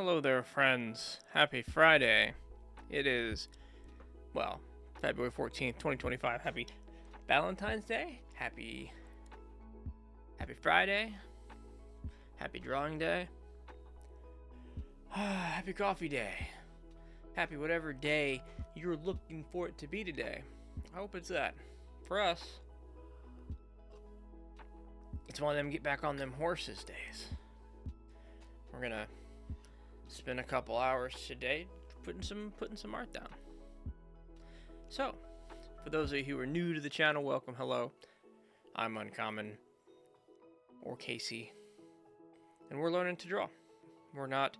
Hello there, friends. Happy Friday. It is, well, February 14th, 2025. Happy Valentine's Day. Happy Friday. Happy Drawing Day. Happy Coffee Day. Happy whatever day you're looking for it to be today. I hope it's that. For us, it's one of them get back on them horses days. We're gonna spend a couple hours today putting some art down. So, for those of you who are new to the channel, welcome, hello. I'm Uncommon, or Casey, and we're learning to draw. We're not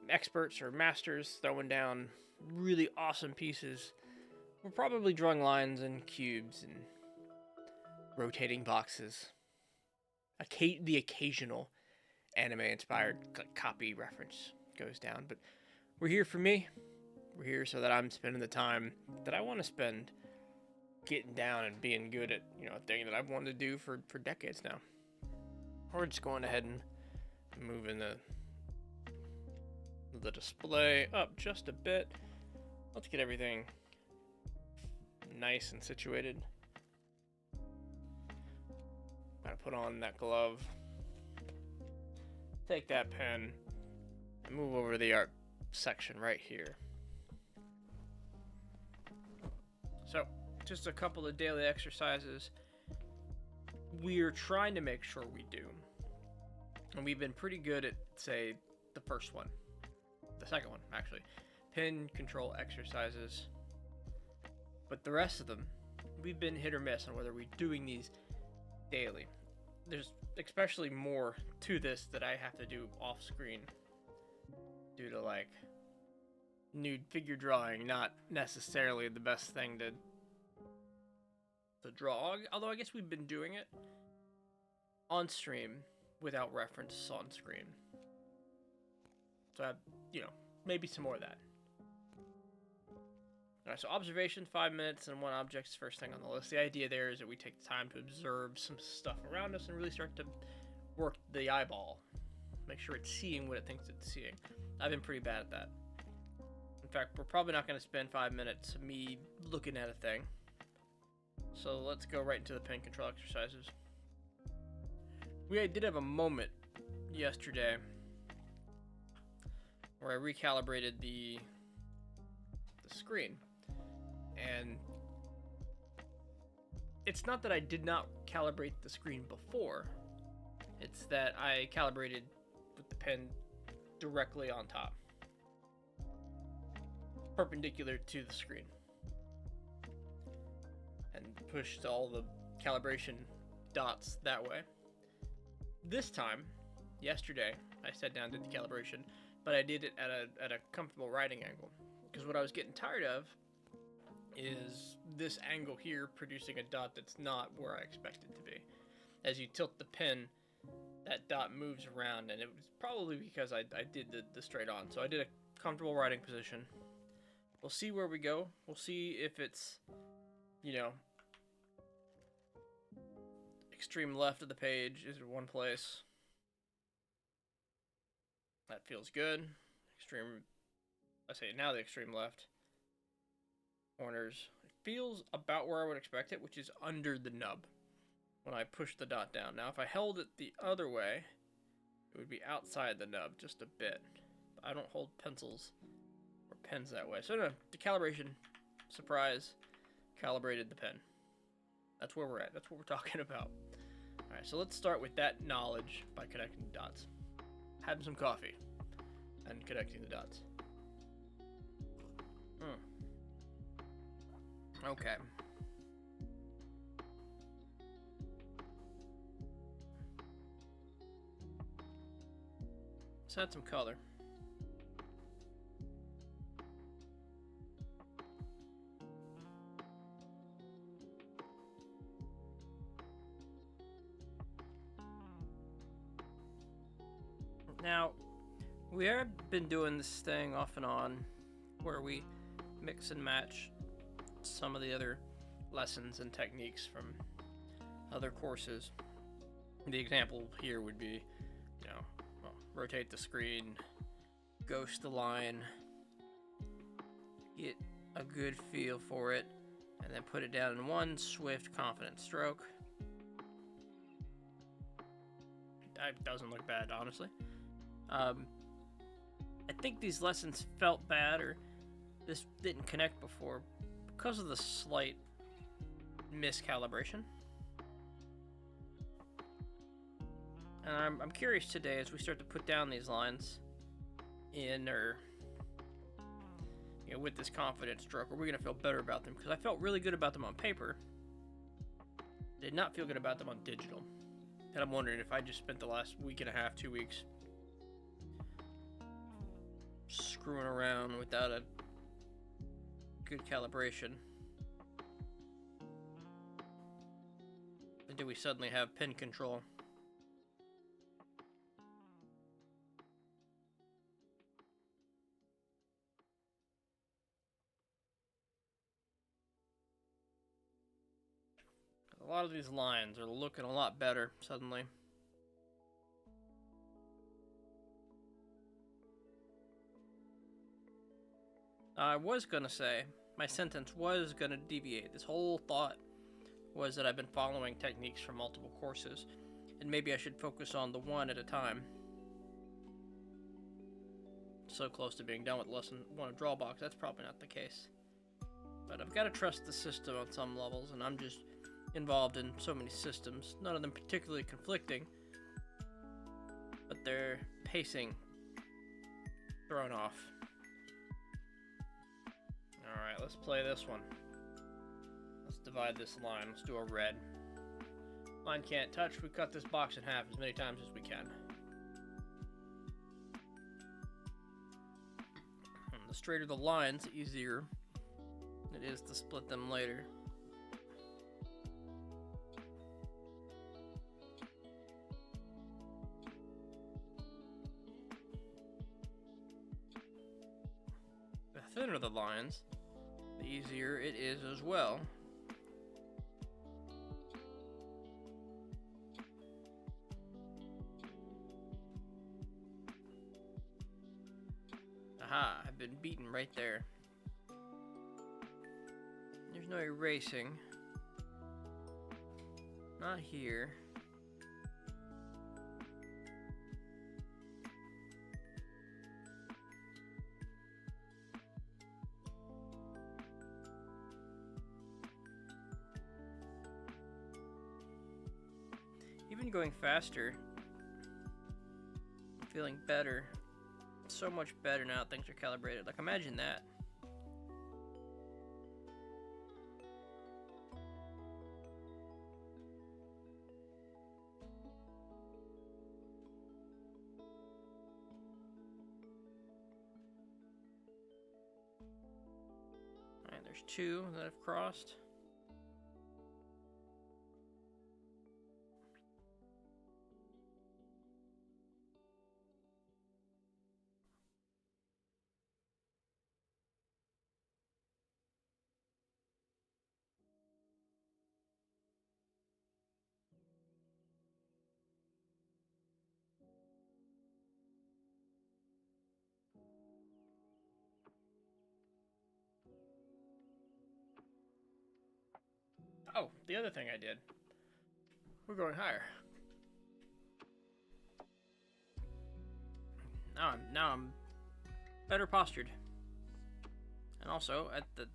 experts or masters throwing down really awesome pieces. We're probably drawing lines and cubes and rotating boxes. The occasional anime-inspired copy reference goes down, but we're here for me. We're here so that I'm spending the time that I want to spend getting down and being good at, a thing that I've wanted to do for decades now. We're just going ahead and moving the display up just a bit. Let's get everything nice and situated. Gotta put on that glove. Take that pen and move over to the art section right here. So, just a couple of daily exercises we're trying to make sure we do. And we've been pretty good at, say, the first one. The second one, actually. Pen control exercises. But the rest of them, we've been hit or miss on whether we're doing these daily. There's especially more to this that I have to do off screen due to nude figure drawing, not necessarily the best thing to draw, although I guess we've been doing it on stream without reference on screen. So maybe some more of that. Alright, so observation, 5 minutes, and one object is first thing on the list. The idea there is that we take the time to observe some stuff around us and really start to work the eyeball. Make sure it's seeing what it thinks it's seeing. I've been pretty bad at that. In fact, we're probably not going to spend 5 minutes of me looking at a thing. So let's go right into the pen control exercises. We did have a moment yesterday where I recalibrated the screen. And it's not that I did not calibrate the screen before. It's that I calibrated with the pen directly on top, perpendicular to the screen, and pushed all the calibration dots that way. This time, yesterday, I sat down and did the calibration, but I did it at a comfortable writing angle. Because what I was getting tired of is this angle here producing a dot that's not where I expect it to be. As you tilt the pen, that dot moves around, and it was probably because I did the straight on. So I did a comfortable writing position. We'll see where we go. We'll see if it's, extreme left of the page is one place. That feels good. I say now the extreme left. Corners. It feels about where I would expect it, which is under the nub when I push the dot down. Now, if I held it the other way, it would be outside the nub just a bit. I don't hold pencils or pens that way. So, no, the calibration, surprise, calibrated the pen. That's where we're at. That's what we're talking about. All right, so let's start with that knowledge by connecting the dots. Having some coffee and connecting the dots. Okay. Let's add some color. Now, we have been doing this thing off and on where we mix and match some of the other lessons and techniques from other courses. The example here would be, rotate the screen, ghost the line, get a good feel for it, and then put it down in one swift, confident stroke. That doesn't look bad, honestly. I think these lessons felt bad, or this didn't connect before, because of the slight miscalibration. And I'm curious today, as we start to put down these lines in, or with this confident stroke, are we going to feel better about them? Because I felt really good about them on paper. Did not feel good about them on digital. And I'm wondering if I just spent the last week and a half, 2 weeks, screwing around without a good calibration. And do we suddenly have pen control? A lot of these lines are looking a lot better suddenly. I was gonna say, my sentence was gonna deviate. This whole thought was that I've been following techniques from multiple courses, and maybe I should focus on the one at a time. So close to being done with lesson 1 of Drawbox, that's probably not the case. But I've got to trust the system on some levels, and I'm just involved in so many systems, none of them particularly conflicting, but their pacing thrown off. Alright, let's play this one. Let's divide this line. Let's do a red. Line can't touch. We cut this box in half as many times as we can. And the straighter the lines, the easier it is to split them later. The thinner the lines, the easier it is as well. Aha, I've been beaten right there. There's no erasing. Not here. Even going faster, I'm feeling better. So much better now that things are calibrated. Like, imagine that. Alright, there's 2 that have crossed. Oh, the other thing I did. We're going higher. Now I'm better postured. And also at the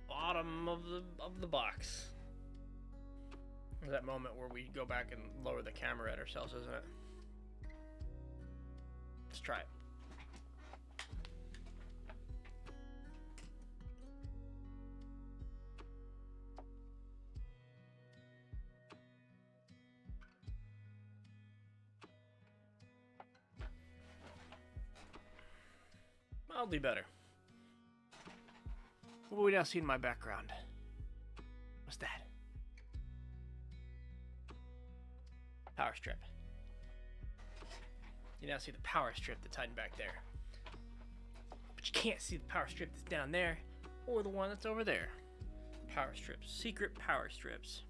bottom of the box. There's that moment where we go back and lower the camera at ourselves, isn't it? Let's try it. Mildly better. What will we now see in my background? What's that? Power strip. You now see the power strip that's hiding back there. But you can't see the power strip that's down there, or the one that's over there. Power strips. Secret power strips.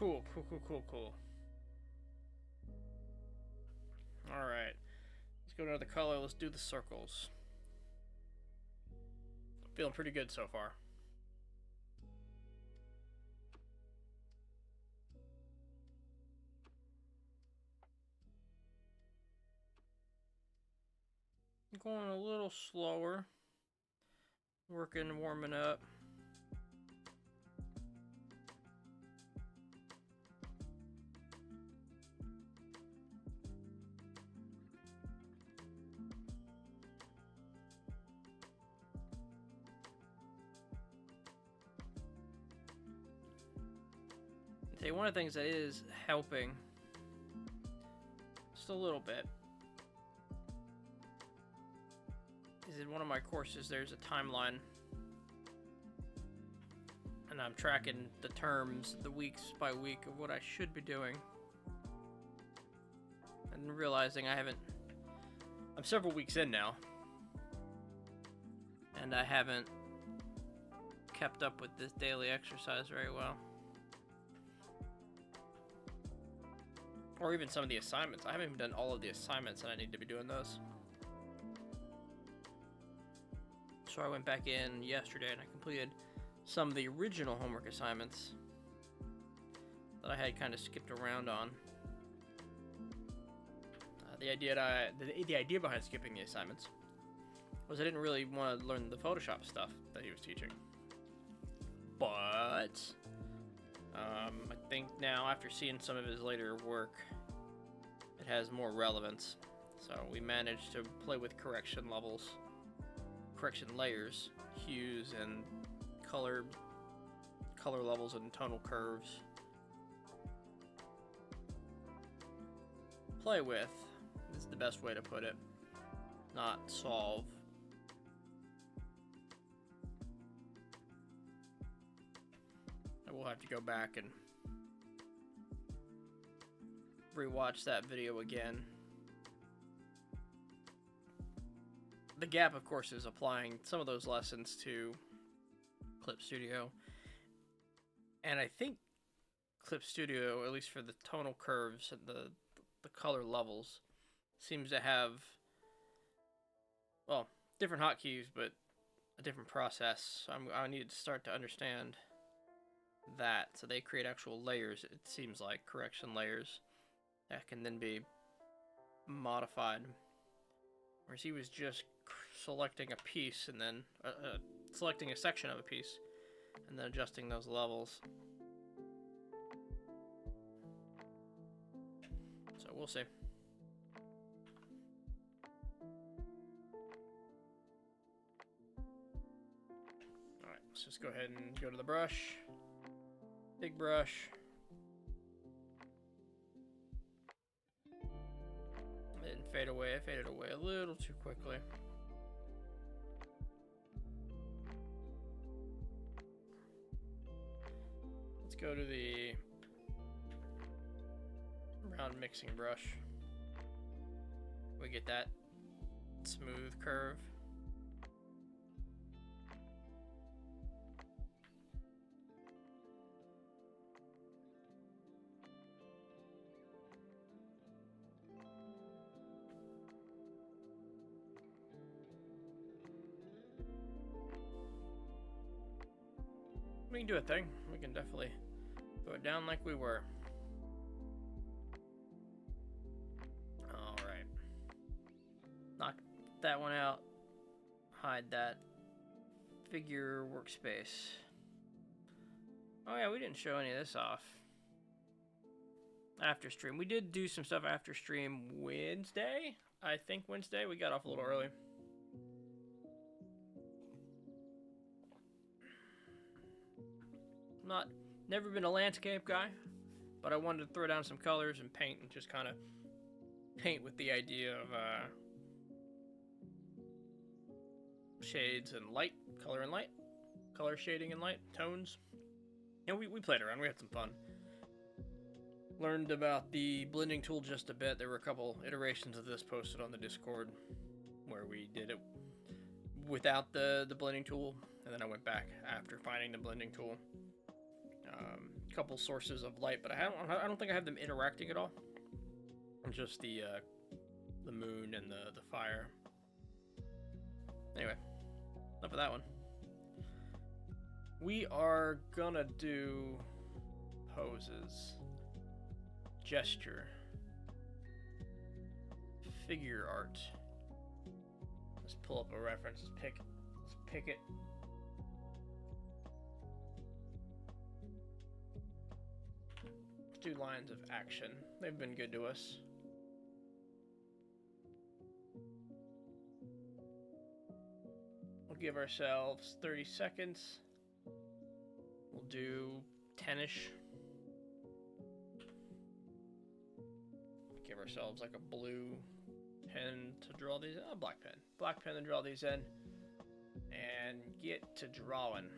Cool. Alright. Let's go to another color. Let's do the circles. Feeling pretty good so far. Going a little slower. Working, warming up. Okay, one of the things that is helping just a little bit is in one of my courses there's a timeline, and I'm tracking the terms, the weeks by week of what I should be doing, and realizing I'm several weeks in now, and I haven't kept up with this daily exercise very well. Or even some of the assignments. I haven't even done all of the assignments, and I need to be doing those. So I went back in yesterday and I completed some of the original homework assignments that I had kind of skipped around on. The idea behind skipping the assignments was I didn't really want to learn the Photoshop stuff that he was teaching. But I think now, after seeing some of his later work, it has more relevance. So we managed to play with correction layers, hues, and color levels and tonal curves. Play with is the best way to put it, not solve. I will have to go back and rewatch that video again. The Gap, of course, is applying some of those lessons to Clip Studio. And I think Clip Studio, at least for the tonal curves and the color levels, seems to have, well, different hotkeys, but a different process. I need to start to understand that. So they create actual layers, it seems like, correction layers, that can then be modified. Whereas he was just selecting a piece and then selecting a section of a piece and then adjusting those levels. So we'll see. Alright, let's just go ahead and go to the brush. Big brush. It didn't fade away. It faded away a little too quickly. Let's go to the round mixing brush. We get that smooth curve. We can do a thing. We can definitely go down like we were. Alright. Knock that one out. Hide that figure workspace. Oh yeah, we didn't show any of this off. After stream. We did do some stuff after stream Wednesday. I think Wednesday. We got off a little early. Never been a landscape guy, but I wanted to throw down some colors and paint and just kind of paint with the idea of shades and light, color and light, color shading and light, tones. And we played around, we had some fun. Learned about the blending tool just a bit. There were a couple iterations of this posted on the Discord where we did it without the blending tool, and then I went back after finding the blending tool. couple sources of light, but I don't think I have them interacting at all. Just the moon and the fire. Anyway, enough of that one. We are gonna do poses, gesture, figure art. Let's pull up a reference. Let's pick it. Let's do lines of action. They've been good to us. We'll give ourselves 30 seconds. We'll do 10-ish. Give ourselves like a blue pen to draw these. Oh, black pen to draw these in, and get to drawing.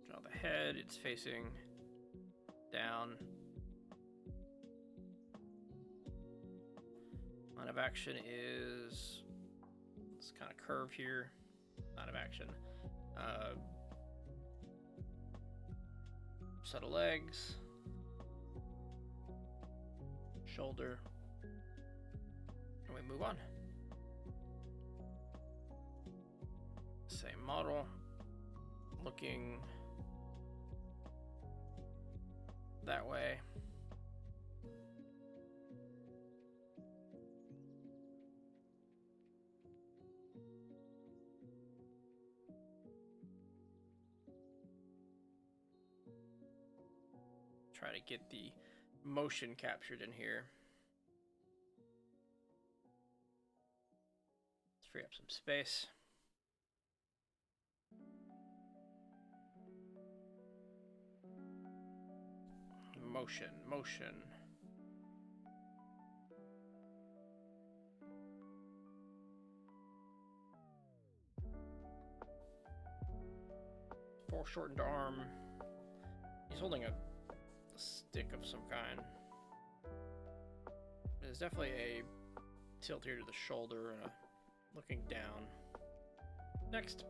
Draw the head. It's facing down. Line of action is this kind of curve here. Line of action. Set of legs. Shoulder. And we move on. Same model. Looking that way. Try to get the motion captured in here. Let's free up some space. Motion. Foreshortened arm. He's holding a stick of some kind. There's definitely a tilt here to the shoulder and a looking down. Next.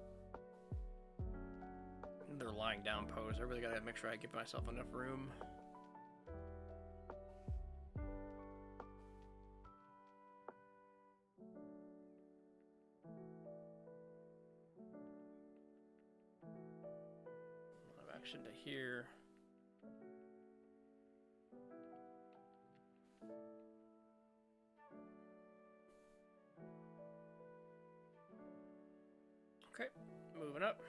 They're lying down pose. I really gotta make sure I give myself enough room. A lot of action to here. Okay, moving up.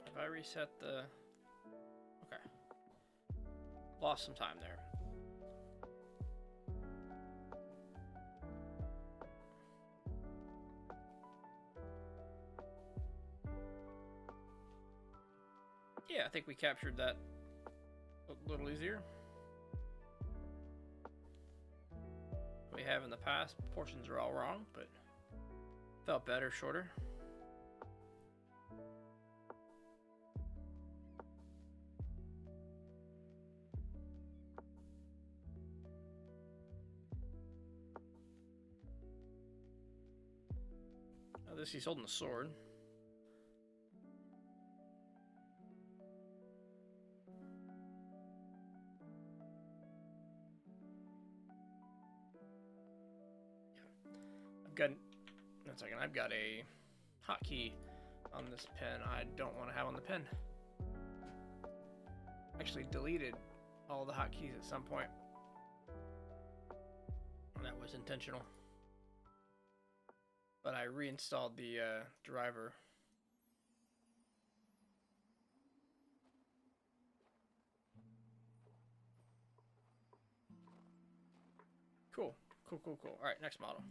If I reset the... Okay. Lost some time there. Yeah, I think we captured that a little easier. We have in the past. Proportions are all wrong, but felt better, shorter. Now this, he's holding a sword. I've got a hotkey on this pen I don't want to have on the pen. Actually deleted all the hotkeys at some point. That was intentional. But I reinstalled the driver. Cool. Alright, next model.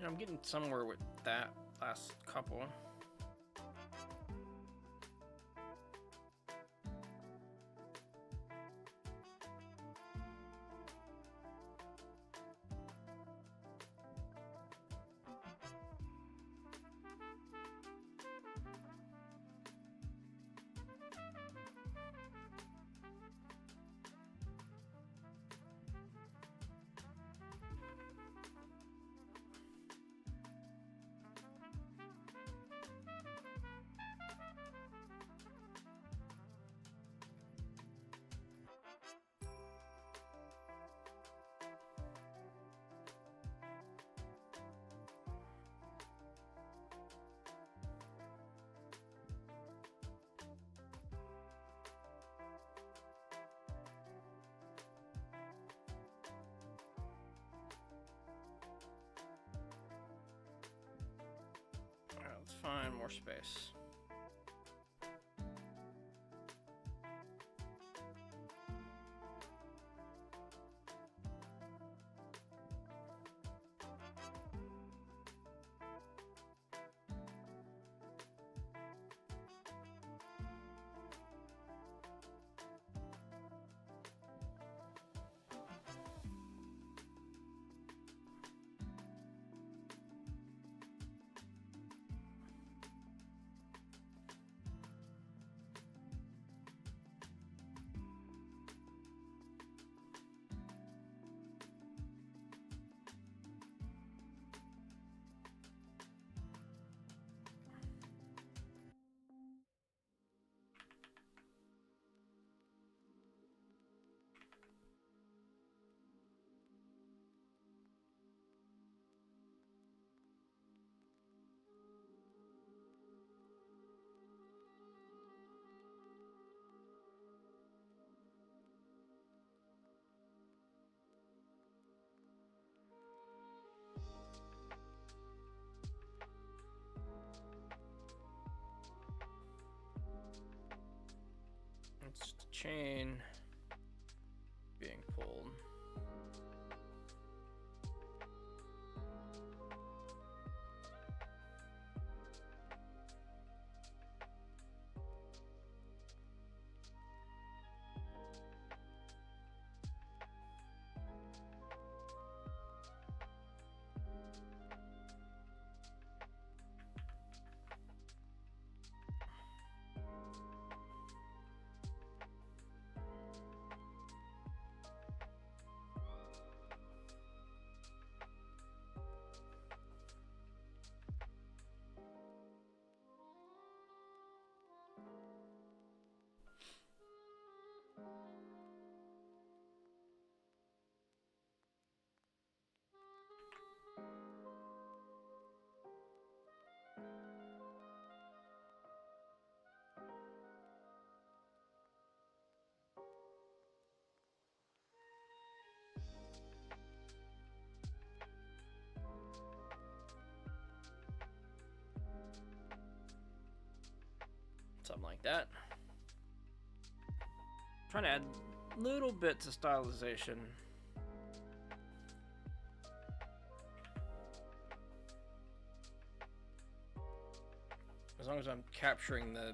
I'm getting somewhere with that last couple. Let's find more space. It's just a chain being pulled. Something like that. Trying to add little bits of stylization. As long as I'm capturing the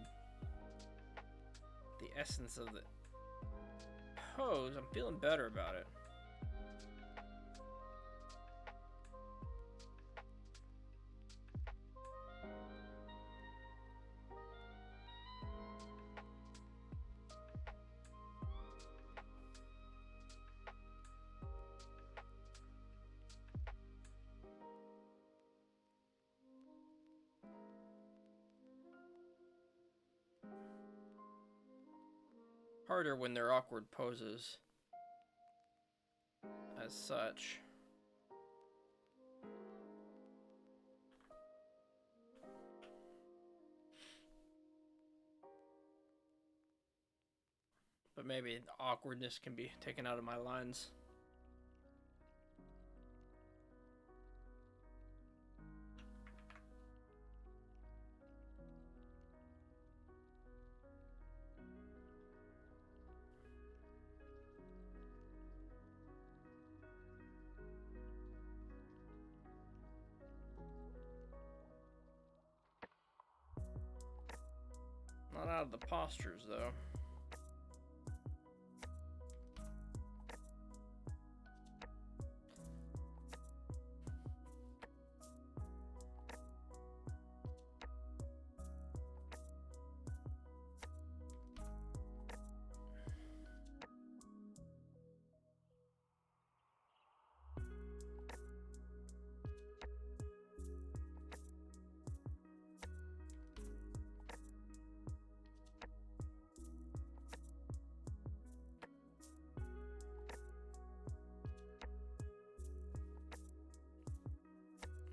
essence of the pose, I'm feeling better about it. Harder when they're awkward poses as such. But maybe the awkwardness can be taken out of my lines. out of the postures, though.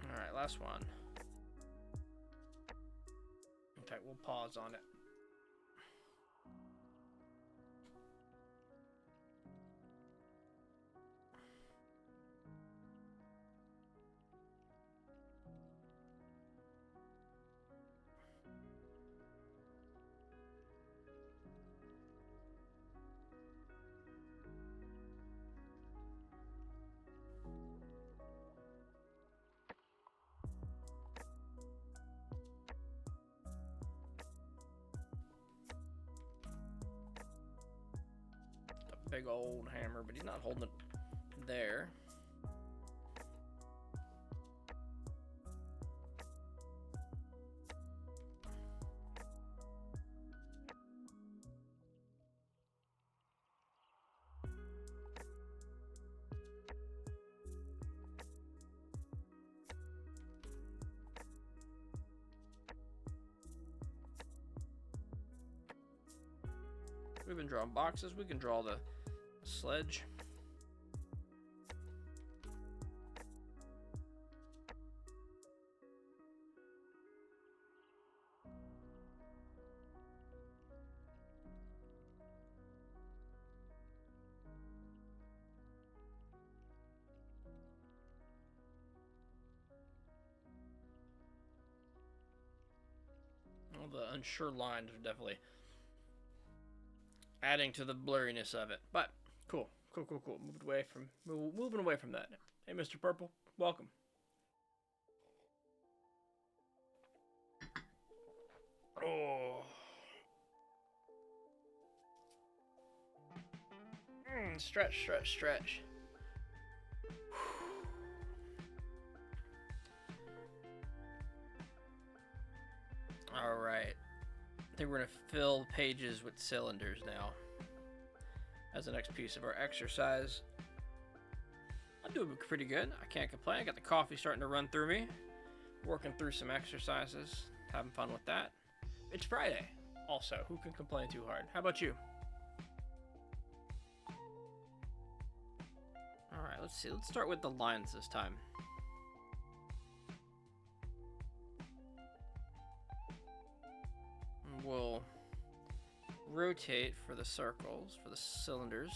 Alright, last one. In fact, we'll pause on it. Big old hammer, but he's not holding it there. We've been drawing boxes. We can draw the sledge. All the unsure lines are definitely adding to the blurriness of it, but cool. Moving away from that. Hey, Mr. Purple, welcome. Oh. Stretch. All right. I think we're gonna fill pages with cylinders now as the next piece of our exercise. I'm doing pretty good. I can't complain. I got the coffee starting to run through me. Working through some exercises. Having fun with that. It's Friday. Also, who can complain too hard? How about you? Alright, let's see. Let's start with the lines this time. We'll rotate for the circles, for the cylinders.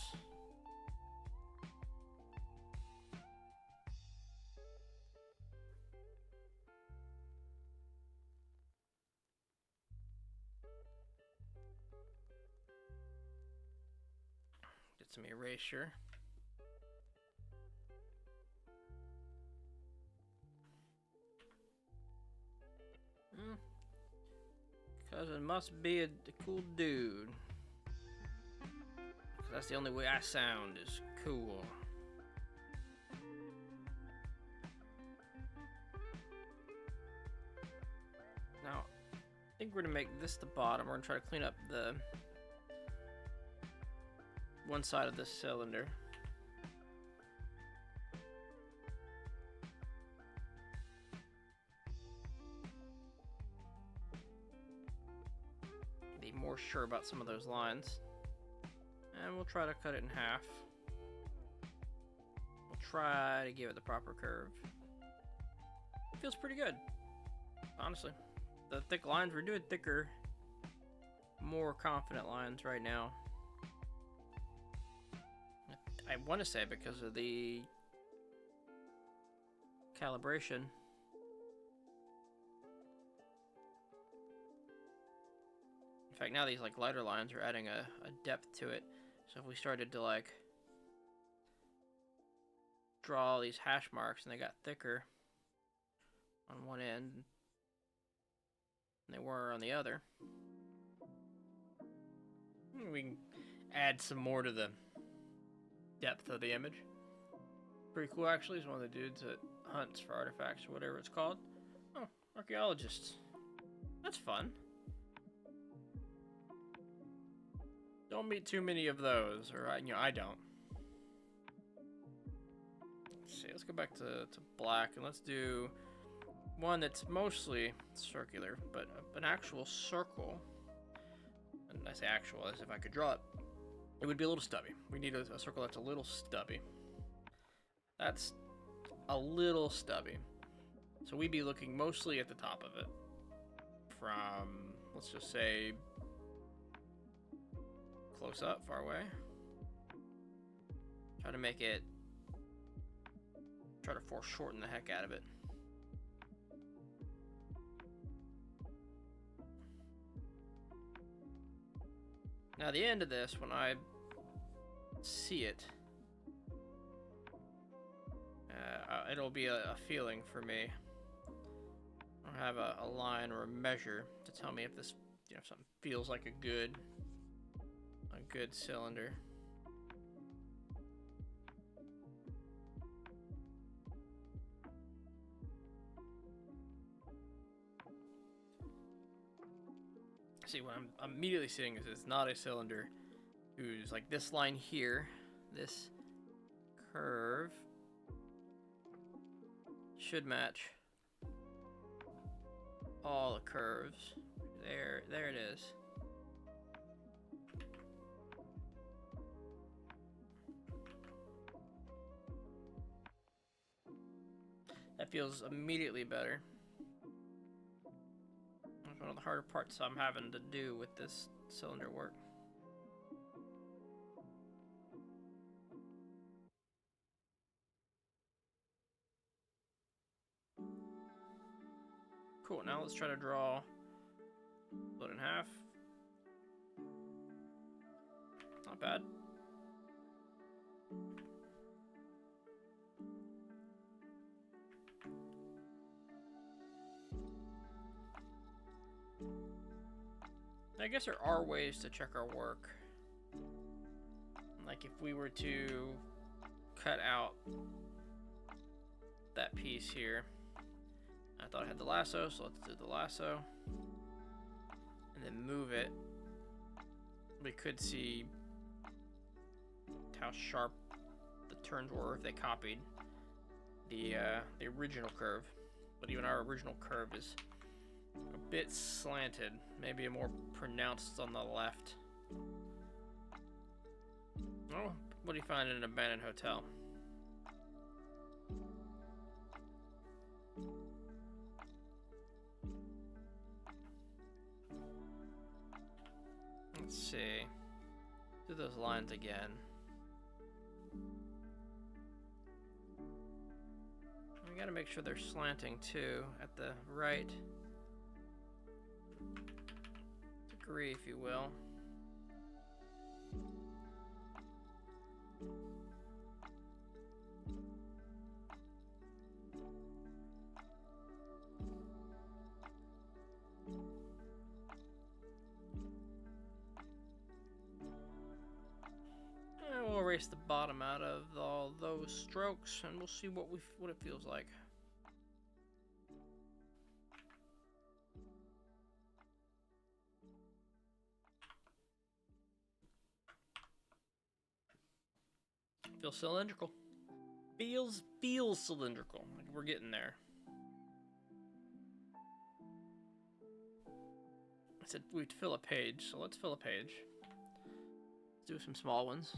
Get some erasure. Cousin must be a cool dude. 'Cause that's the only way I sound is cool. Now, I think we're gonna make this the bottom. We're gonna try to clean up the one side of this cylinder. Be more sure about some of those lines. And we'll try to cut it in half. We'll try to give it the proper curve. Feels pretty good, honestly. The thick lines, we're doing thicker, more confident lines right now. I want to say because of the calibration. In fact, now these like lighter lines are adding a depth to it. So if we started to like draw all these hash marks and they got thicker on one end than they were on the other, we can add some more to the depth of the image. Pretty cool, actually. He's one of the dudes that hunts for artifacts or whatever it's called. Oh, archaeologists. That's fun. Don't meet too many of those, or I don't. Let's see, let's go back to black, and let's do one that's mostly circular, but an actual circle. And I say actual as if I could draw it. It would be a little stubby. We need a circle that's a little stubby. That's a little stubby. So we'd be looking mostly at the top of it. From, let's just say, close up, far away. Try to make it, try to foreshorten the heck out of it. Now the end of this, when I see it, it'll be a feeling for me. I'll have a line or a measure to tell me if this, something feels like a good cylinder. See, what I'm immediately seeing is it's not a cylinder who's like this line here, this curve should match all the curves. There it is. That feels immediately better. That's one of the harder parts I'm having to do with this cylinder work. Cool, now let's try to draw split in half. Not bad. I guess there are ways to check our work. Like if we were to cut out that piece here. I thought I had the lasso, so let's do the lasso. And then move it. We could see how sharp the turns were if they copied the original curve. But even our original curve is a bit slanted, maybe a more pronounced on the left. Oh, what do you find in an abandoned hotel? Let's see. Do those lines again. We gotta make sure they're slanting too at the right degree, if you will. And we'll erase the bottom out of all those strokes, and we'll see what it feels like. Feels cylindrical. Feels cylindrical. Like we're getting there. I said we'd fill a page, so let's fill a page. Let's do some small ones.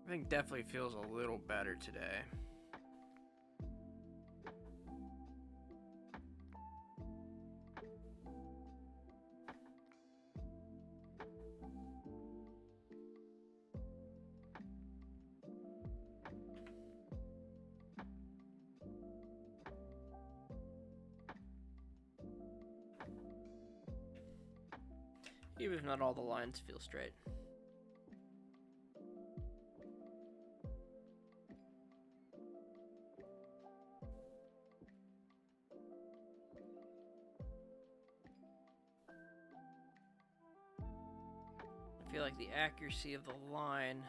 I think definitely feels a little better today. Even if not all the lines feel straight. feel like the accuracy of the line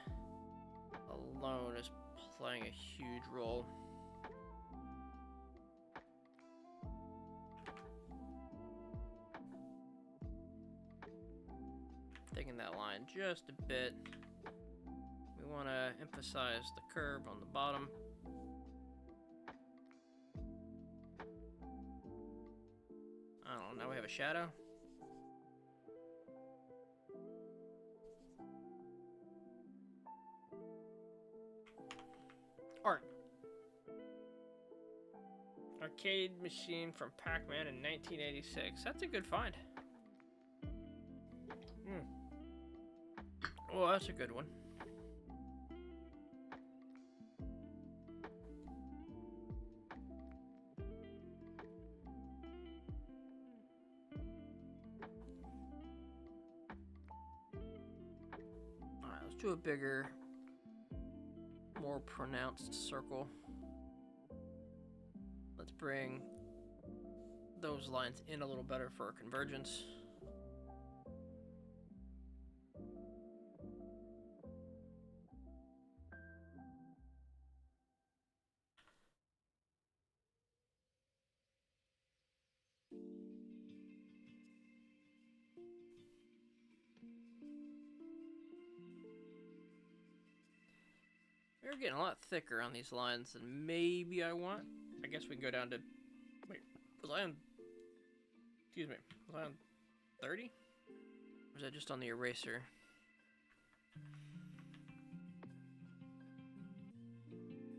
alone is playing a huge role. Taking that line just a bit. We want to emphasize the curve on the bottom. I don't know, now we have a shadow. Art. Arcade machine from Pac-Man in 1986. That's a good find. Well, that's a good one. Alright, let's do a bigger, more pronounced circle. Let's bring those lines in a little better for our convergence. We're getting a lot thicker on these lines than maybe I want. I guess we can go down to... Wait, was I on... Excuse me, was I on 30? Or was that just on the eraser?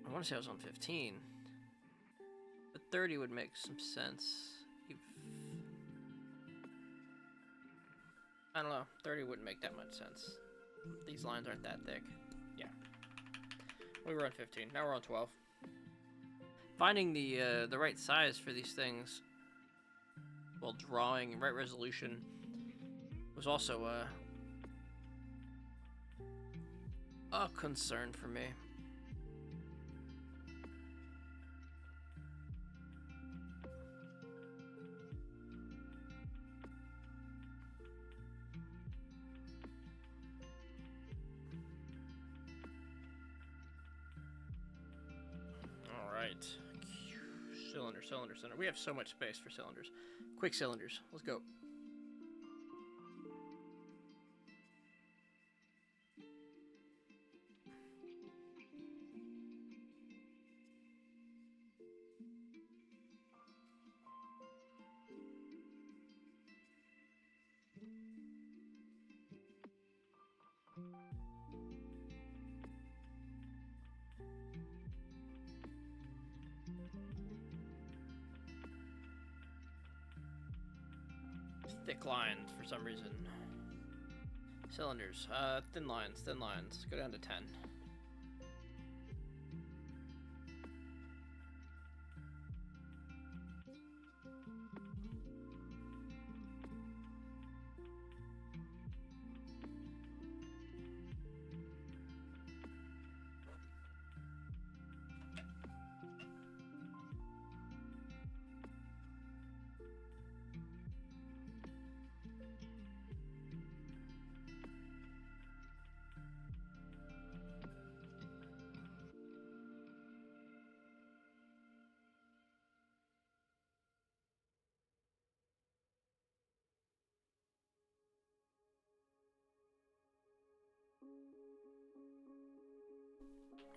I want to say I was on 15. But 30 would make some sense. I don't know, 30 wouldn't make that much sense. These lines aren't that thick. Yeah. We were on 15, now we're on 12. Finding the right size for these things while drawing right resolution was also a concern for me. Cylinder, cylinder, cylinder. We have so much space for cylinders. Quick cylinders. Let's go. Thick lines for some reason. Cylinders. Thin lines, thin lines. Go down to 10.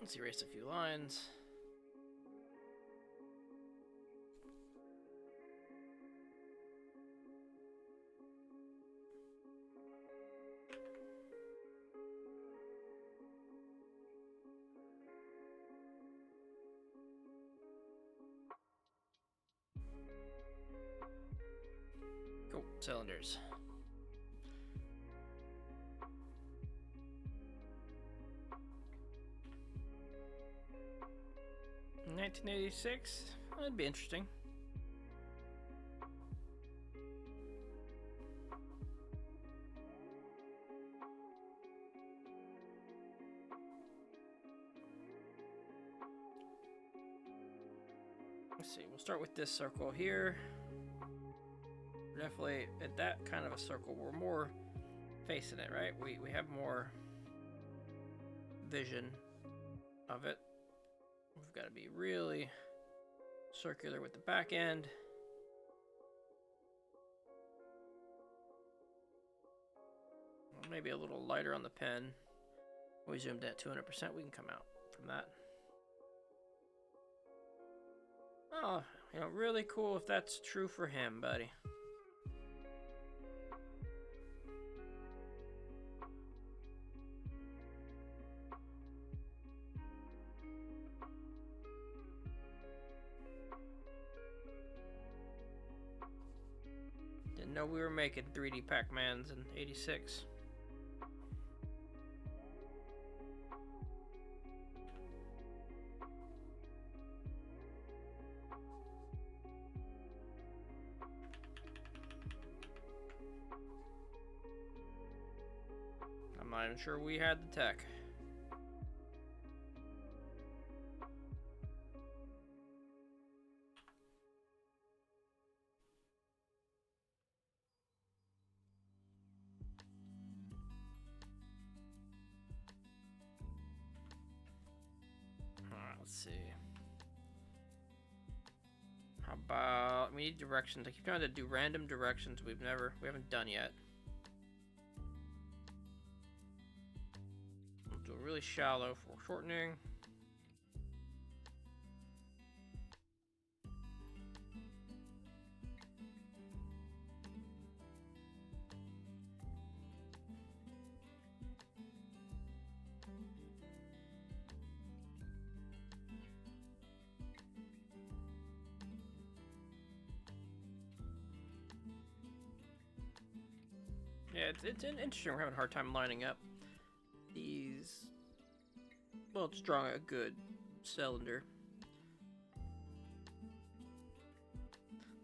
Let's erase a few lines. Cool. Cylinders. In 1986, that'd be interesting. Let's see, we'll start with this circle here. We're definitely at that kind of a circle. We're more facing it, right? We have more vision of it. We've got to be really circular with the back end. Maybe a little lighter on the pen. We zoomed at 200%, we can come out from that. Oh, you know, really cool if that's true for him, buddy. Didn't know we were making 3D Pac-Mans in '86. I'm not even sure we had the tech. Alright, let's see. How about, we need directions. I keep trying to do random directions we haven't done yet. We'll do a really shallow foreshortening. Yeah, it's interesting. We're having a hard time lining up these. Well, it's drawing a good cylinder.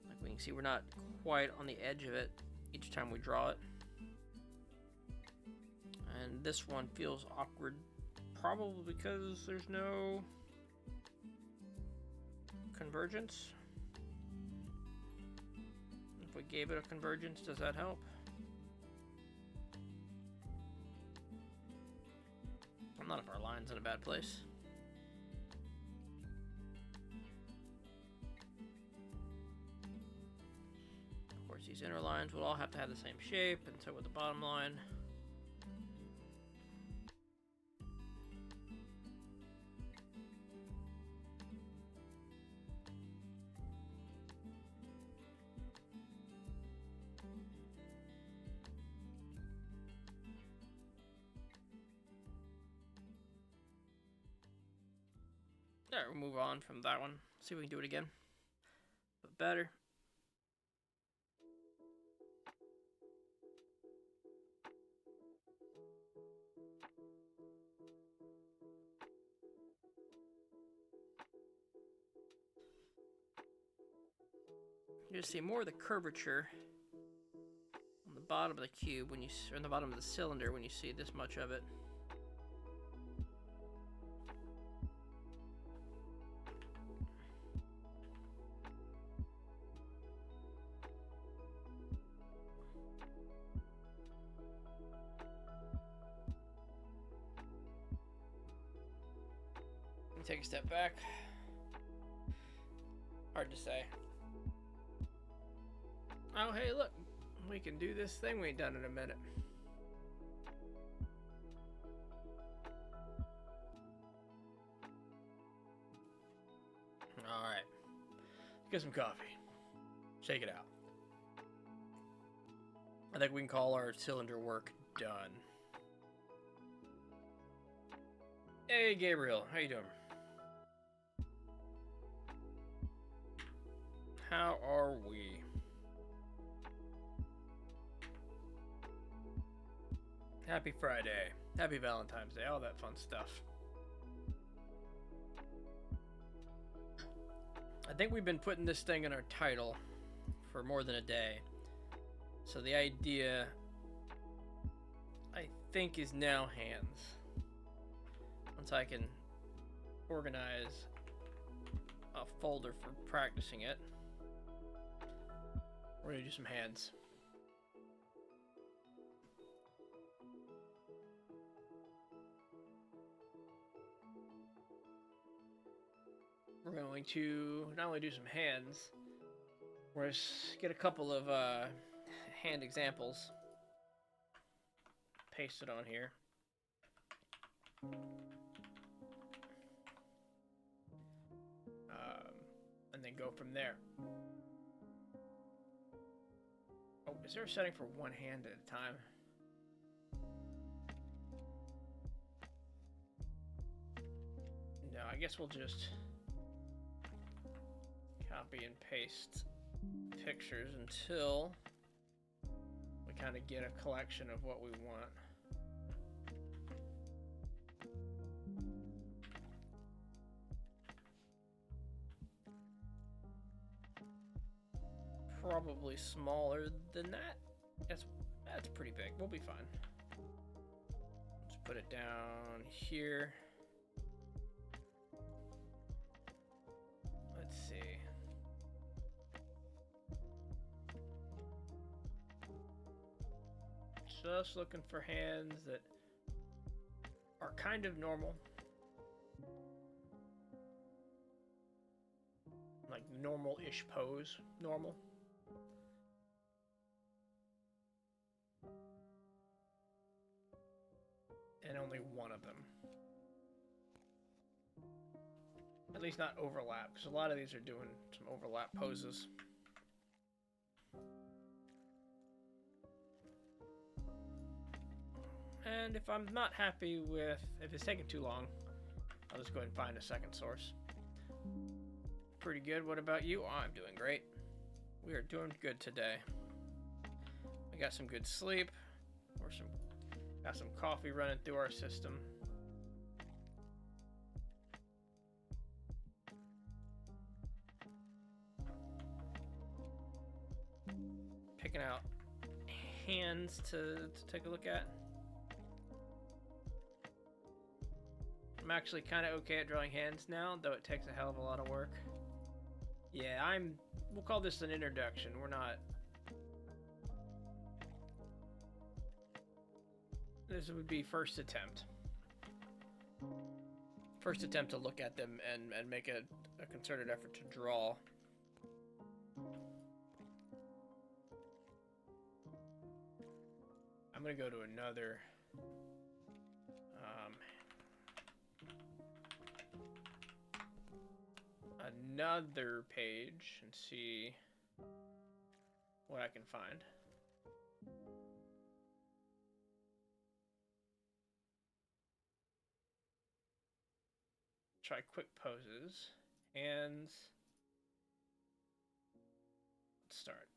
Like we can see, we're not quite on the edge of it each time we draw it. And this one feels awkward, probably because there's no convergence. If we gave it a convergence, does that help? None of our lines in a bad place. Of course, these inner lines will all have to have the same shape, and so with the bottom line. Alright, we'll move on from that one. See if we can do it again. But better. You just see more of the curvature on the bottom of the cube when you, or on the bottom of the cylinder when you see this much of it. Take a step back. Hard to say. Oh, hey, look. We can do this thing we ain't done in a minute. Alright. Get some coffee. Shake it out. I think we can call our cylinder work done. Hey, Gabriel. How you doing? How are we? Happy Friday. Happy Valentine's Day. All that fun stuff. I think we've been putting this thing in our title for more than a day. So the idea, I think, is now hands. Once I can organize a folder for practicing it. We're gonna do some hands. we're going to not only do some hands, we're going to get a couple of hand examples pasted on here. And then go from there. Oh, is there a setting for one hand at a time? No, I guess we'll just copy and paste pictures until we kind of get a collection of what we want. Probably smaller than that. That's pretty big. We'll be fine. Let's put it down here. Let's see. Just looking for hands that are kind of normal. Like normal-ish pose. Normal. And only one of them. At least not overlap, because a lot of these are doing some overlap poses. And if I'm not happy with, if it's taking too long, I'll just go ahead and find a second source. Pretty good. What about you? Oh, I'm doing great. We are doing good today. I got some good sleep, or got some coffee running through our system. Picking out hands to take a look at. I'm actually kind of okay at drawing hands now, though it takes a hell of a lot of work. Yeah, we'll call this an introduction. We're not... This would be first attempt. First attempt to look at them and make a concerted effort to draw. I'm gonna go to another page and see what I can find. Try quick poses. Hands. Let's start.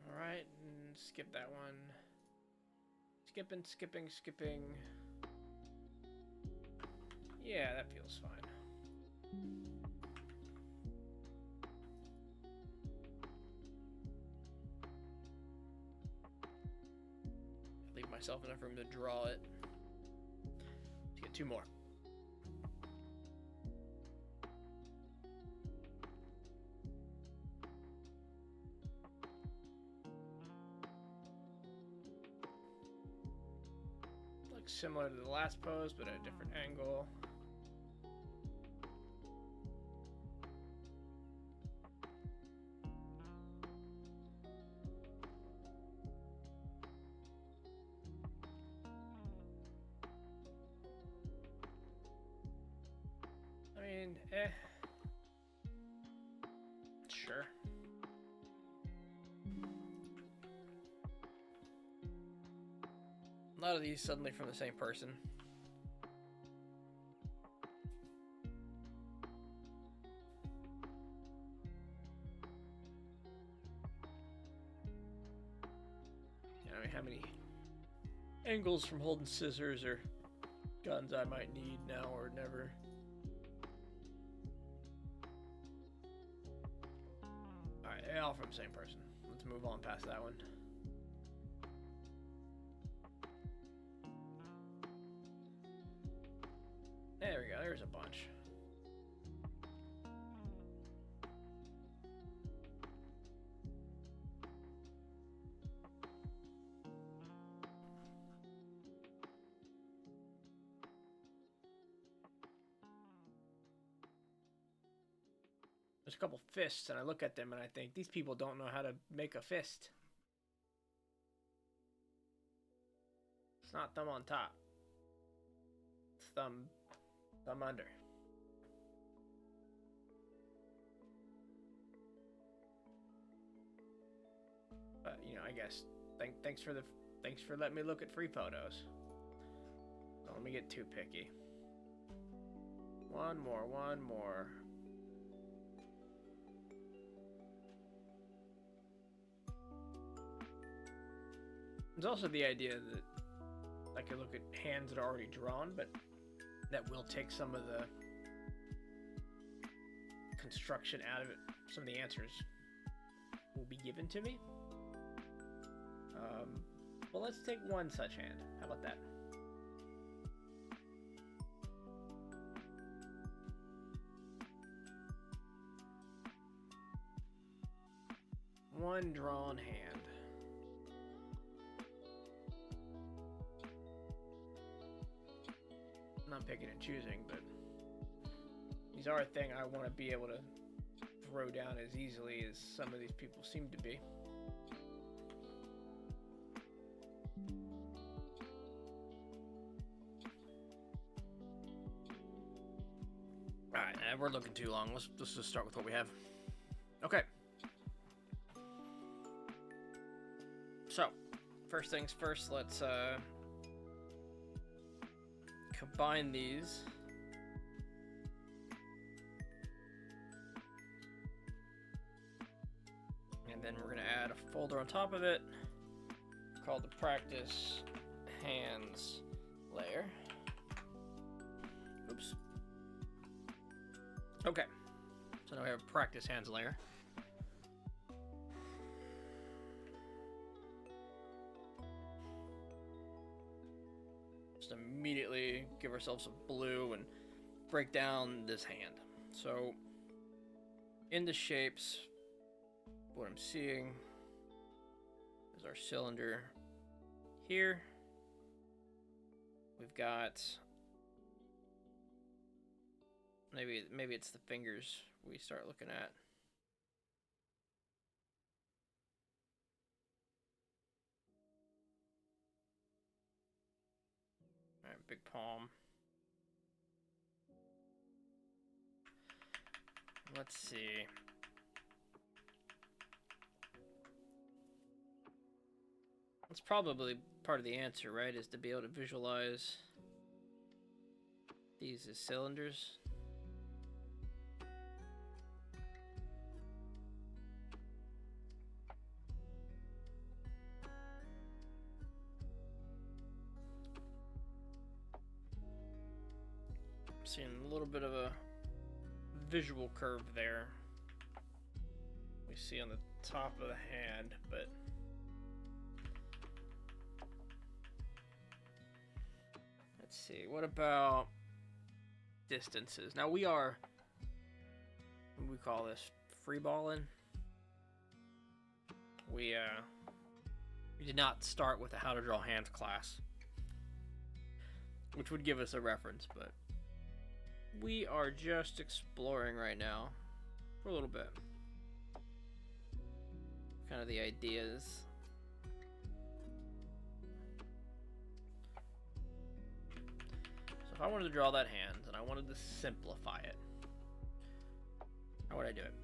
Alright, and skip that one. Skipping. Yeah, that feels fine. Leave myself enough room to draw it. Let's get two more. Looks similar to the last pose, but at a different angle. I mean, sure. A lot of these suddenly from the same person. I mean, how many angles from holding scissors or guns I might need now or never. Alright, they're all from the same person. Let's move on past that one. There we go, there's a bunch. There's a couple fists, and I look at them and I think, these people don't know how to make a fist. It's not thumb on top. It's thumb under. But, you know, I guess, thanks for letting me look at free photos. Don't let me get too picky. One more. There's also the idea that I could look at hands that are already drawn, but that will take some of the construction out of it. Some of the answers will be given to me. Well, let's take one such hand. How about that? One drawn hand. I'm not picking and choosing, but these are a thing I want to be able to throw down as easily as some of these people seem to be. Alright, we're looking too long. Let's just start with what we have. Okay. So, first things first, let's combine these. And then we're going to add a folder on top of it called the practice hands layer. Oops. Okay. So now we have a practice hands layer. Just immediately give ourselves some blue and break down this hand. So in the shapes, what I'm seeing is our cylinder here. We've got maybe it's the fingers we start looking at. All right, big palm. Let's see. That's probably part of the answer, right? Is to be able to visualize these as cylinders. Seeing a little bit of a visual curve there. We see on the top of the hand, but let's see. What about distances? Now we are, what do we call this? Free balling. We did not start with a how to draw hands class, which would give us a reference, but we are just exploring right now for a little bit. Kind of the ideas. So if I wanted to draw that hand and I wanted to simplify it, how would I do it?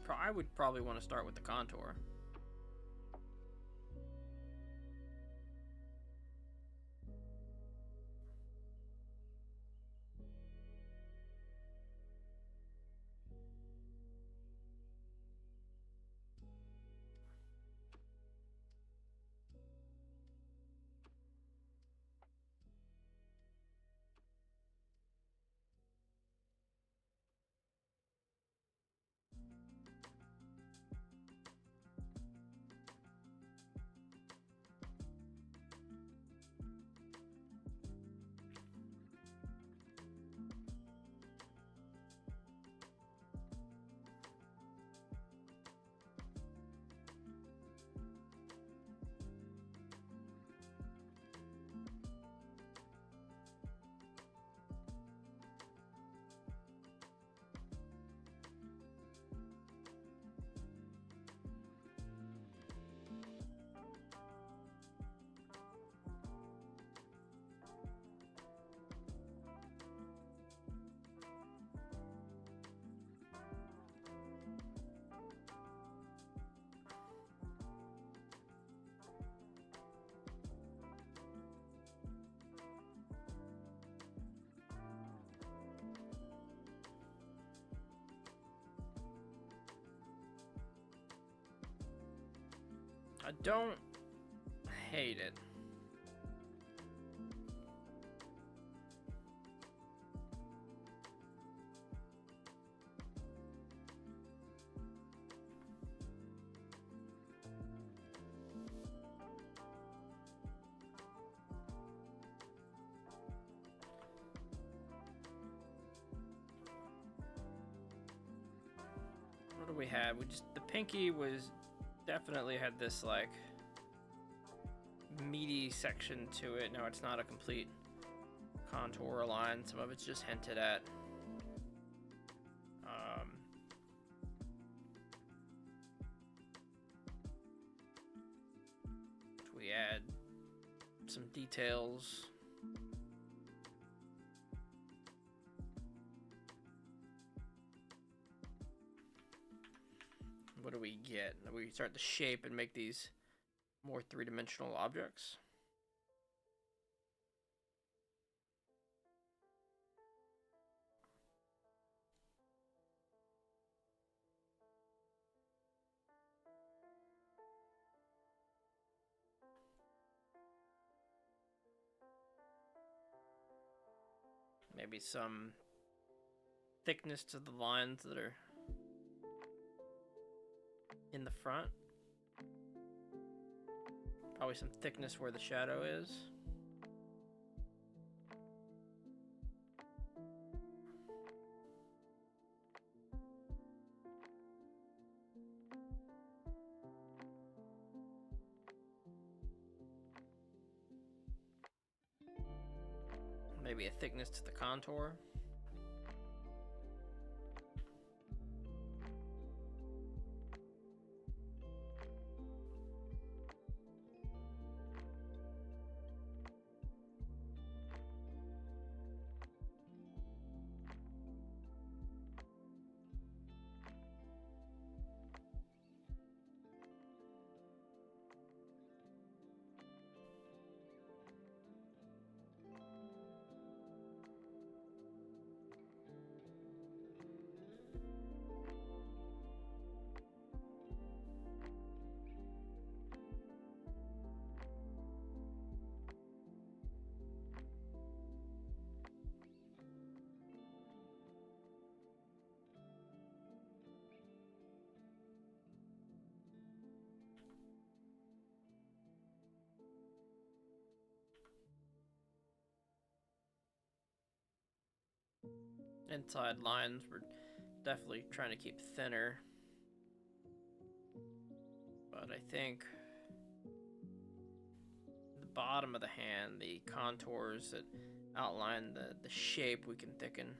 I would probably want to start with the contour. I don't hate it. What do we have? The pinky was definitely had this like meaty section to it. Now it's not a complete contour line. Some of it's just hinted at. We add some details. What do we get? We start to shape and make these more three-dimensional objects. Maybe some thickness to the lines that are in the front. Probably some thickness where the shadow is. Maybe a thickness to the contour. Inside lines we're definitely trying to keep thinner, but I think the bottom of the hand, the contours that outline the shape, we can thicken.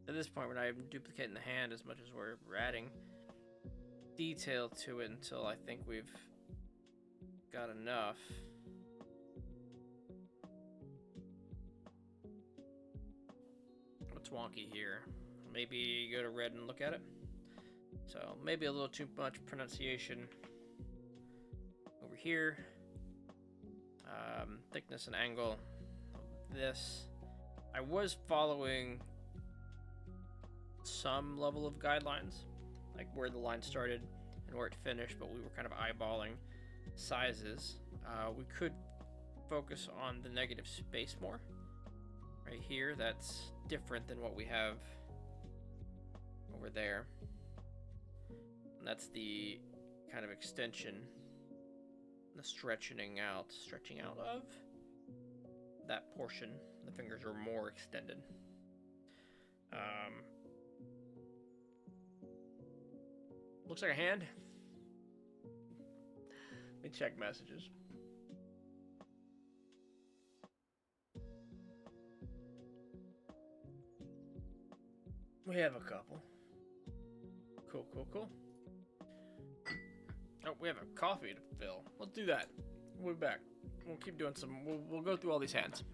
At this point, we're not even duplicating the hand as much as we're adding detail to it until I think we've got enough. What's wonky here? Maybe go to red and look at it. So maybe a little too much pronunciation over here. Thickness and angle of this. I was following some level of guidelines, like where the line started and where it finished, but we were kind of eyeballing sizes. We could focus on the negative space more. Right here, that's different than what we have over there. And that's the kind of extension, the stretching out of that portion. The fingers are more extended. Looks like a hand. Let me check messages. We have a couple. Cool. Oh, we have a coffee to fill. Let's do that. We'll be back. We'll keep doing some. We'll go through all these hands.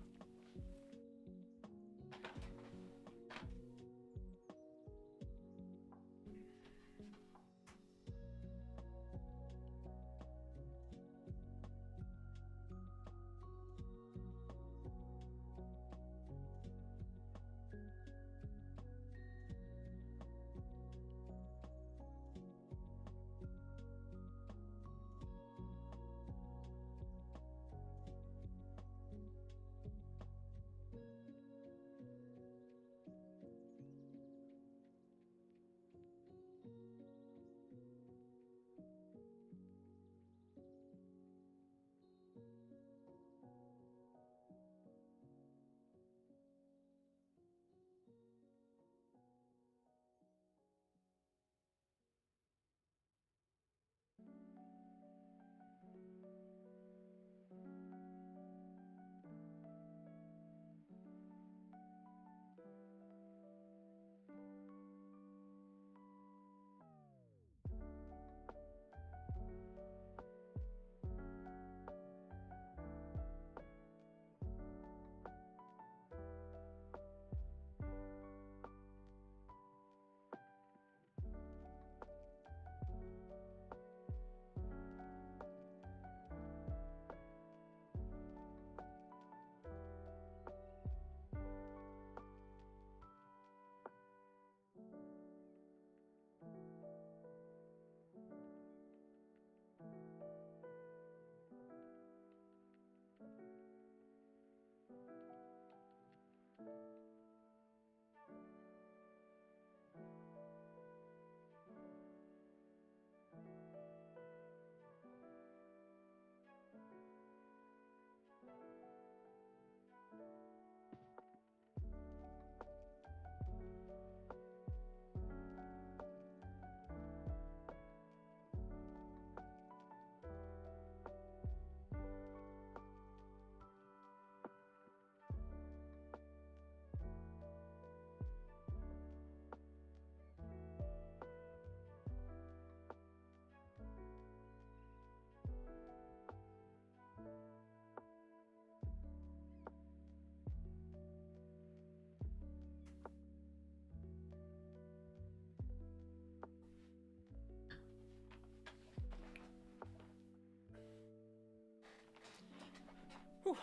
Whew.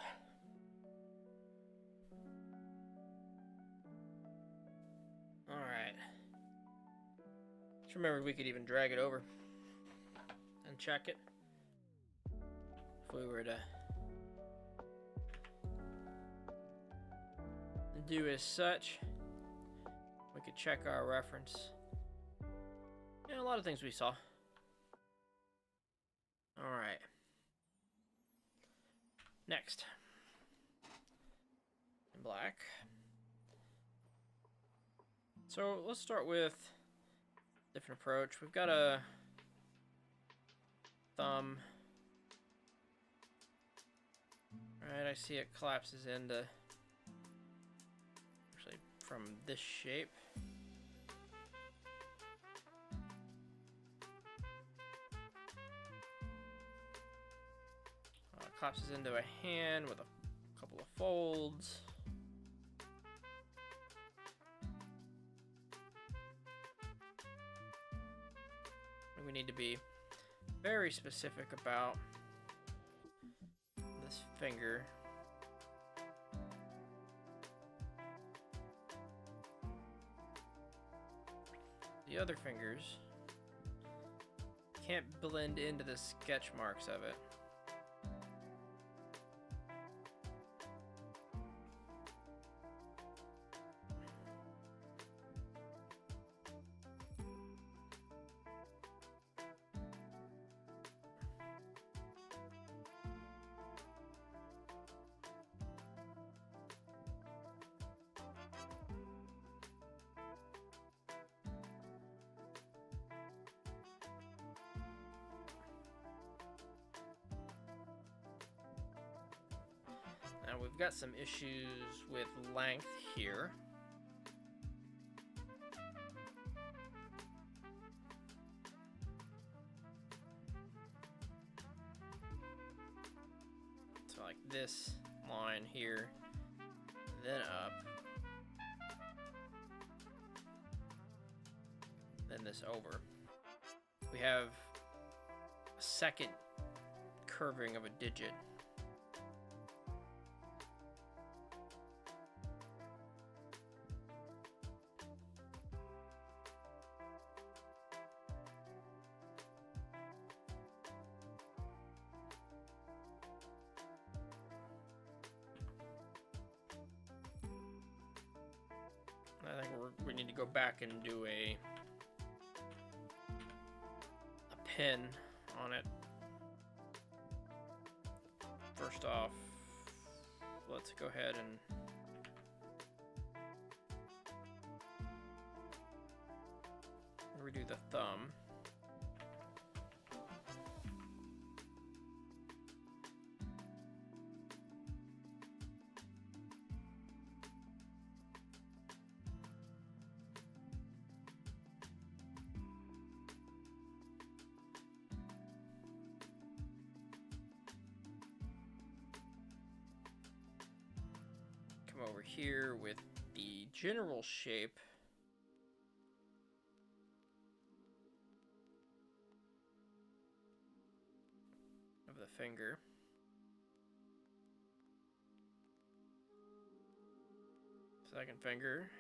Alright. Just remembered we could even drag it over and check it. If we were to do as such, we could check our reference. Yeah, a lot of things we saw. Alright. Next. In black. So let's start with a different approach. We've got a thumb. Alright, I see it collapses into actually from this shape. Collapses into a hand with a couple of folds. We need to be very specific about this finger. The other fingers can't blend into the sketch marks of it. Now we've got some issues with length here. So like this line here, then up, then this over. We have a second curving of a digit. I think we need to go back and do a pin on it. First off, let's go ahead and redo the thumb. Come over here with the general shape. Of the finger. Second finger.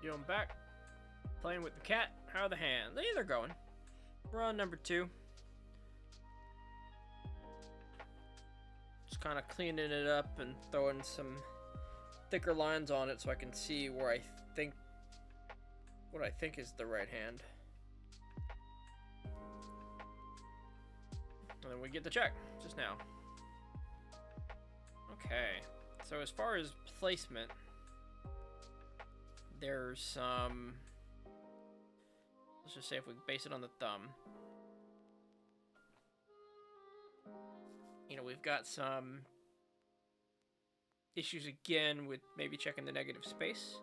Yo, I'm back. Playing with the cat. How are the hands? Hey, they're going. We're on number 2. Just kind of cleaning it up and throwing some thicker lines on it so I can see where I think, what I think is the right hand. And then we get the check just now. Okay. So as far as placement, there's some, let's just say if we base it on the thumb, you know, we've got some issues again with maybe checking the negative space.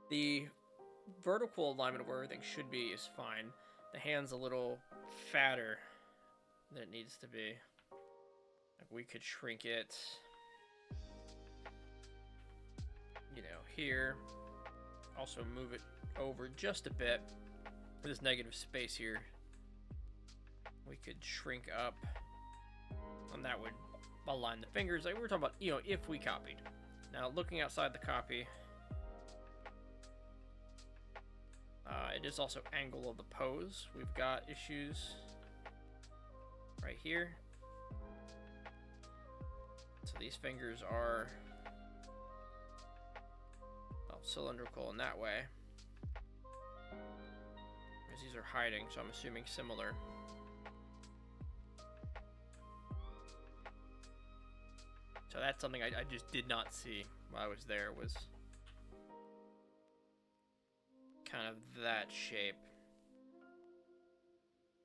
The vertical alignment where everything should be is fine. The hand's a little fatter than it needs to be. Like we could shrink it, you know, here. Also move it over just a bit for this negative space here. We could shrink up, and that would align the fingers. Like we were talking about, you know, if we copied. Now looking outside the copy, it is also angle of the pose. We've got issues right here. So these fingers are, well, cylindrical in that way. Because these are hiding, so I'm assuming similar. So that's something I just did not see while I was there, was kind of that shape.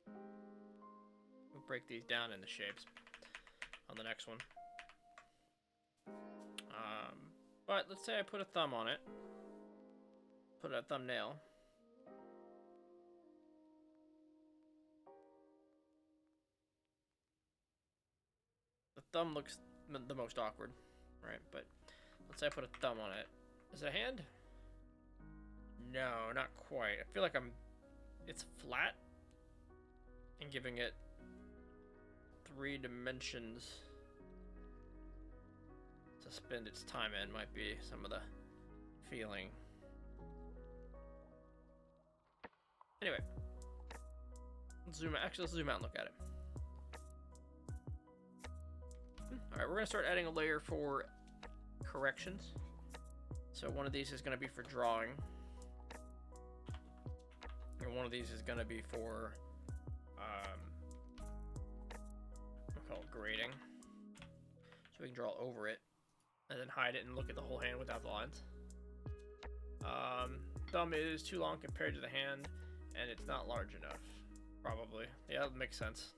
We'll break these down into shapes on the next one. But let's say I put a thumb on it. Put a thumbnail. The thumb looks the most awkward, right? But let's say I put a thumb on it. Is it a hand? No, not quite. I feel like it's flat and giving it 3 dimensions to spend its time in might be some of the feeling. Anyway, let's zoom out. Actually, let's zoom out and look at it. Alright, we're going to start adding a layer for corrections. So one of these is going to be for drawing. And one of these is going to be for, we'll call it grading. So we can draw over it, and then hide it and look at the whole hand without the lines. Thumb is too long compared to the hand, and it's not large enough, probably. Yeah, that makes sense.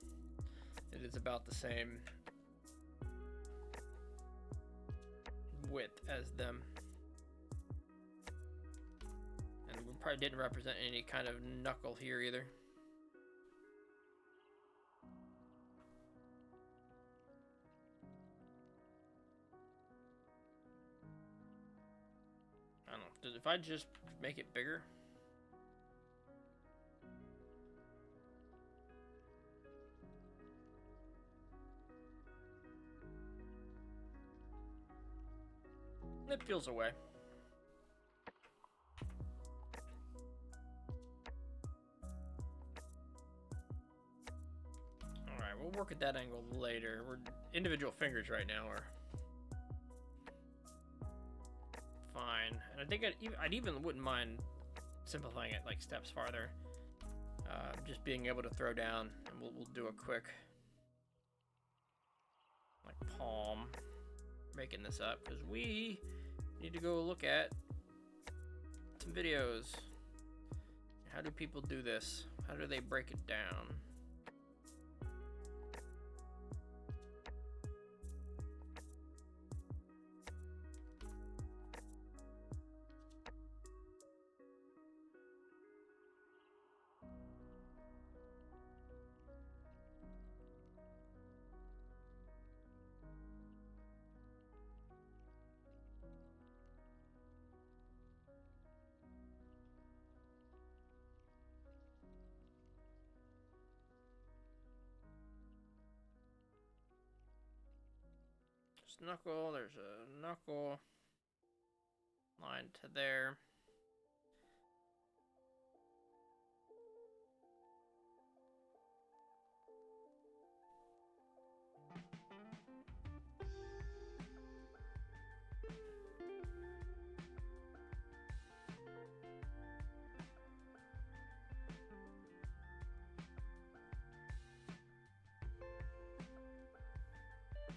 It is about the same width as them. And we probably didn't represent any kind of knuckle here either. I don't know. If I just make it bigger? It feels away. Alright, we'll work at that angle later. We're individual fingers right now are fine. And I think I'd even wouldn't mind simplifying it like steps farther. Just being able to throw down, and we'll do a quick like palm, making this up because we need to go look at some videos. How do people do this? How do they break it down? Knuckle, there's a knuckle line to there.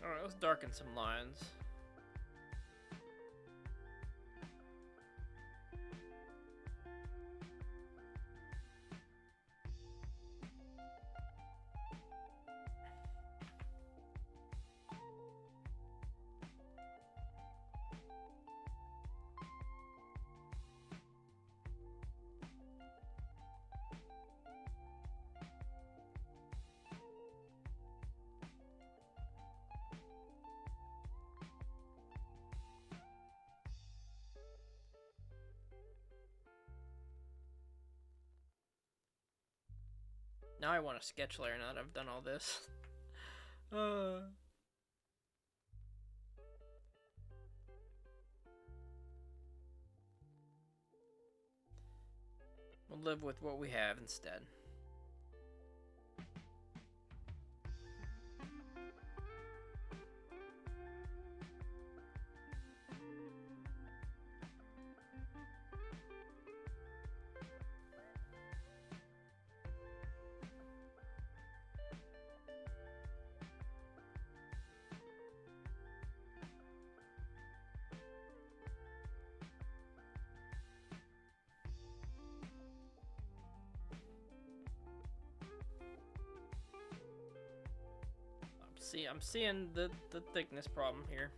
Alright, let's darken some lines. Now I want a sketch layer now that I've done all this. We'll live with what we have instead. I'm seeing the thickness problem here.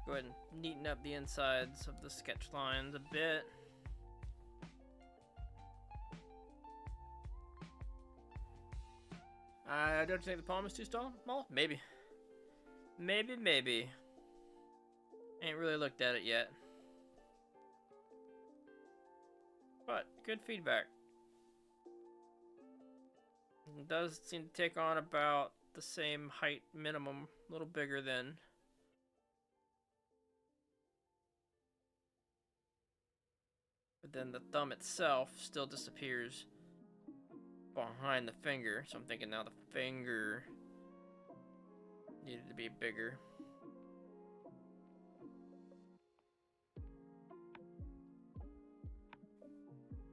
Go ahead and neaten up the insides of the sketch lines a bit. I don't think the palm is too small. Maybe. Maybe. Ain't really looked at it yet. But good feedback. It does seem to take on about the same height minimum, a little bigger than. But then the thumb itself still disappears behind the finger. So I'm thinking now the finger needed to be bigger.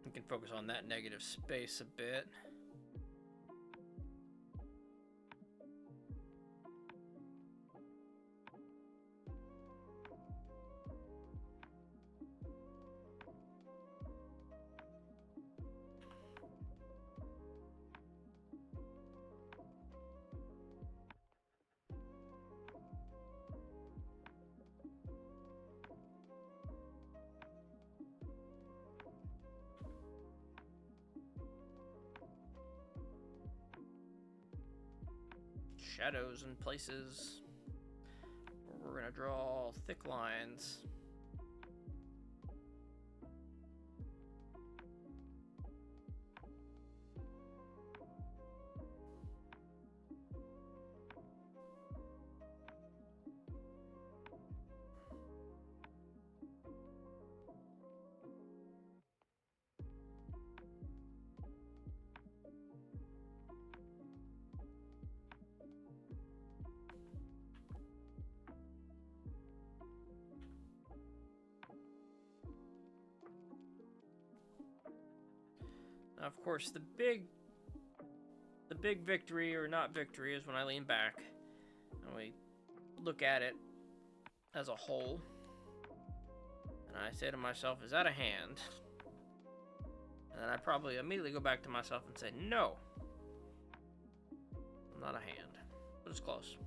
We can focus on that negative space a bit. Shadows in places. We're gonna draw thick lines. Now, of course, the big victory or not victory is when I lean back and we look at it as a whole, and I say to myself, "Is that a hand?" And then I probably immediately go back to myself and say, "No, not a hand, but it's close."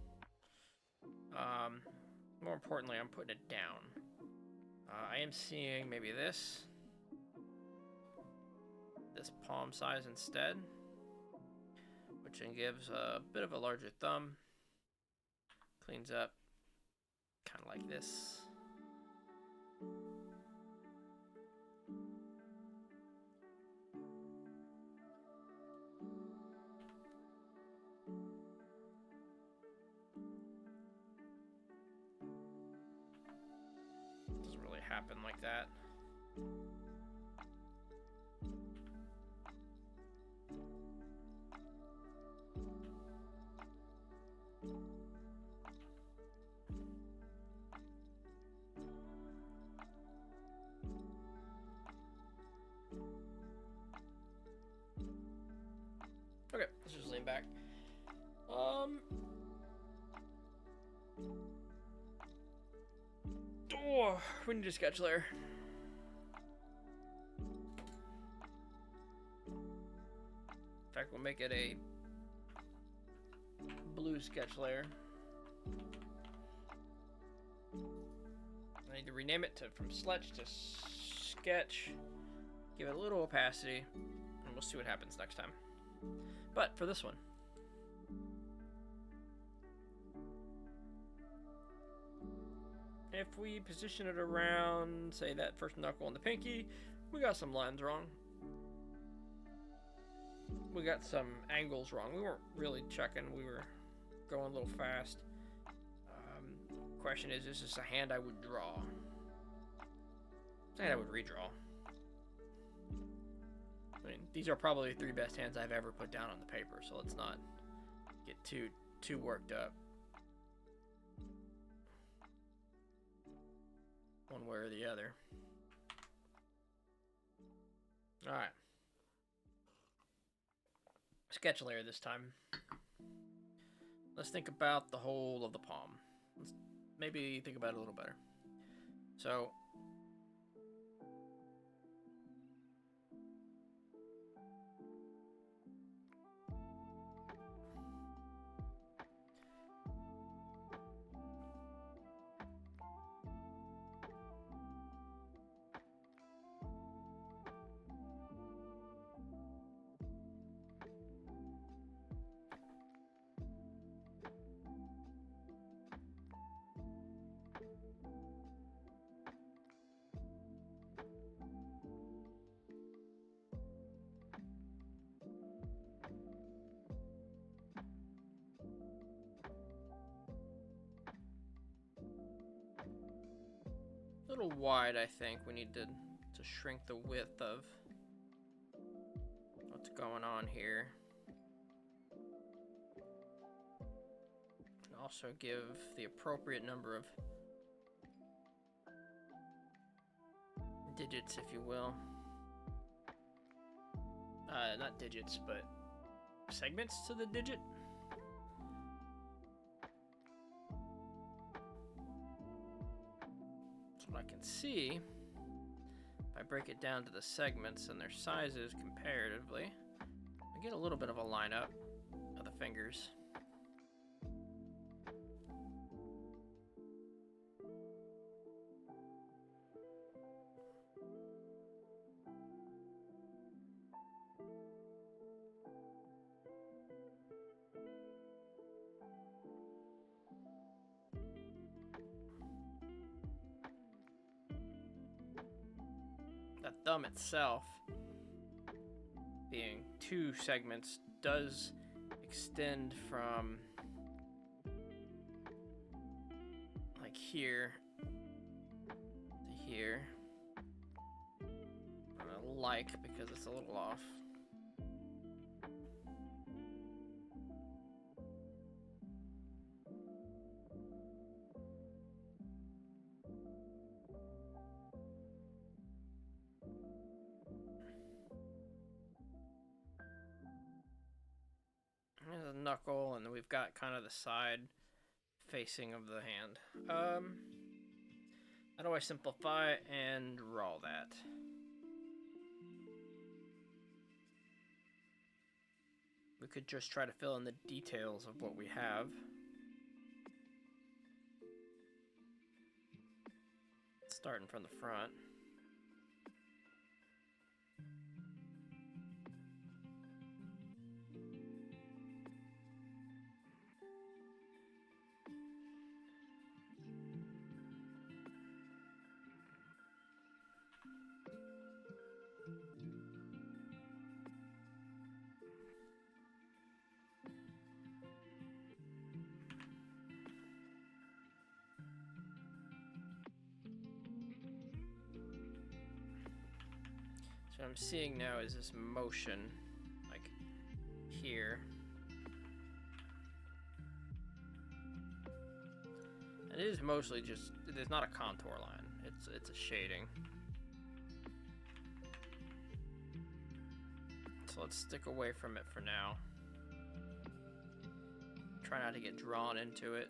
More importantly, I'm putting it down. I am seeing maybe this palm size instead, which then gives a bit of a larger thumb. Cleans up kind of like this. Doesn't really happen like that. Okay, let's just lean back. Oh, we need a sketch layer. In fact, we'll make it a blue sketch layer. I need to rename it from Sletch to Sketch. Give it a little opacity, and we'll see what happens next time. But for this one, if we position it around, say, that first knuckle and the pinky, We got some lines wrong. We got some angles wrong. We weren't really checking. We were going a little fast. Question is this a hand I would draw? And I would redraw. I mean, these are probably the 3 best hands I've ever put down on the paper, so let's not get too worked up. One way or the other. Alright. Sketch layer this time. Let's think about the whole of the palm. Let's maybe think about it a little better. So, a little wide, I think. We need to shrink the width of what's going on here. And also give the appropriate number of digits, if you will. Not digits, but segments to the digit. I can see, if I break it down to the segments and their sizes comparatively, I get a little bit of a lineup of the fingers. The thumb itself, being 2 segments, does extend from like here to here. I like because it's a little off. There's a knuckle, and then we've got kind of the side facing of the hand. How do I simplify and draw that? We could just try to fill in the details of what we have. Starting from the front. What I'm seeing now is this motion, like here. And it is mostly just, it is not a contour line, it's a shading. So let's stick away from it for now. Try not to get drawn into it.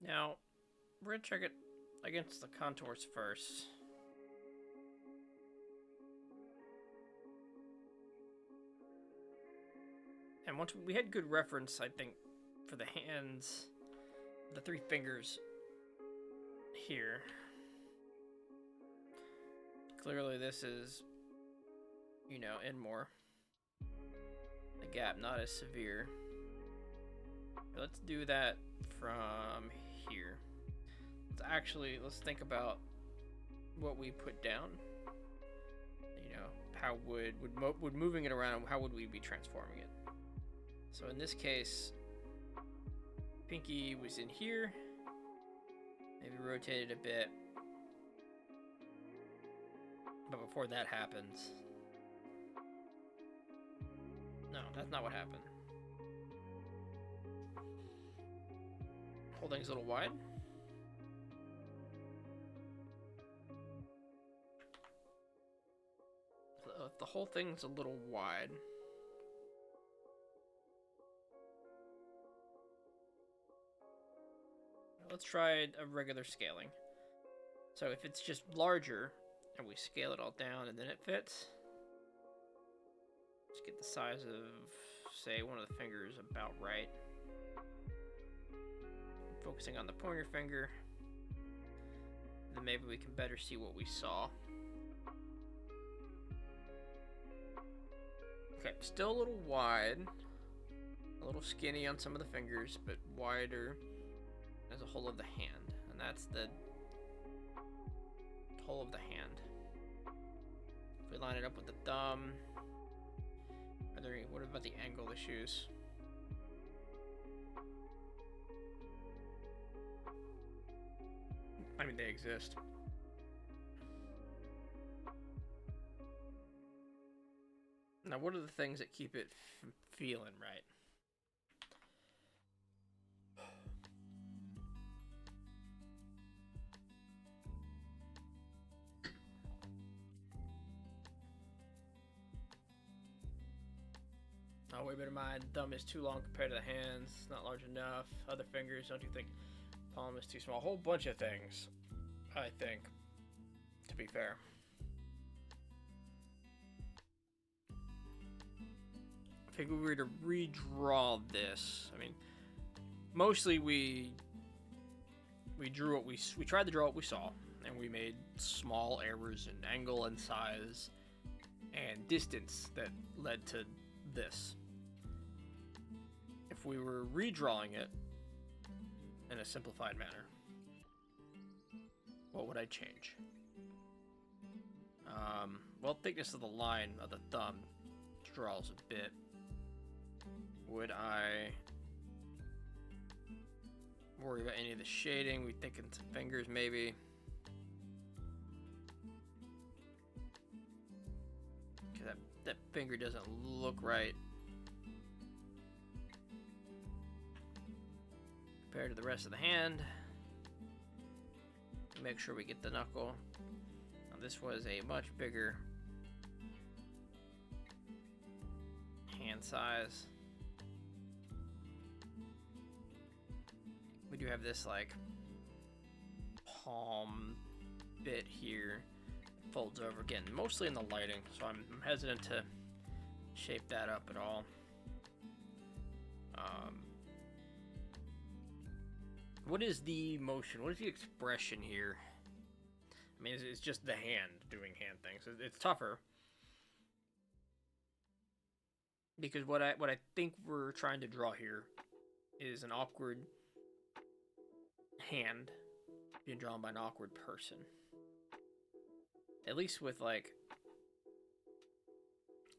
Now, we're going to check it against the contours first. And once we had good reference, I think, for the hands, the 3 fingers here. Clearly this is, you know, in more. The gap not as severe. Let's do that from here. Let's think about what we put down. You know, how would moving it around, how would we be transforming it? So in this case, pinky was in here. Maybe rotate it a bit. But before that happens... No, that's not what happened. Holding's a little wide. So if the whole thing's a little wide... Let's try a regular scaling. So if it's just larger, and we scale it all down and then it fits, let's get the size of, say, one of the fingers about right. Focusing on the pointer finger, then maybe we can better see what we saw. Okay, still a little wide, a little skinny on some of the fingers, but wider as a whole of the hand, and that's the whole of the hand. If we line it up with the thumb, what about the angle issues? I mean, they exist. Now, what are the things that keep it feeling right? Oh, wait a minute, my thumb is too long compared to the hands. It's not large enough. Other fingers, don't you think? Palm is too small. A whole bunch of things, I think, to be fair. I think if we were to redraw this, I mean, mostly we drew what we tried to draw what we saw, and we made small errors in angle and size and distance that led to this. If we were redrawing it in a simplified manner, what would I change? Well, thickness of the line of the thumb draws a bit. Would I worry about any of the shading? We thinking some fingers maybe. Cause that finger doesn't look right compared to the rest of the hand. Make sure we get the knuckle. Now, this was a much bigger hand size. We do have this like palm bit here. It folds over again, mostly in the lighting, so I'm hesitant to shape that up at all. What is the motion? What is the expression here? I mean, it's just the hand doing hand things. It's tougher because what I think we're trying to draw here is an awkward hand being drawn by an awkward person. At least with, like,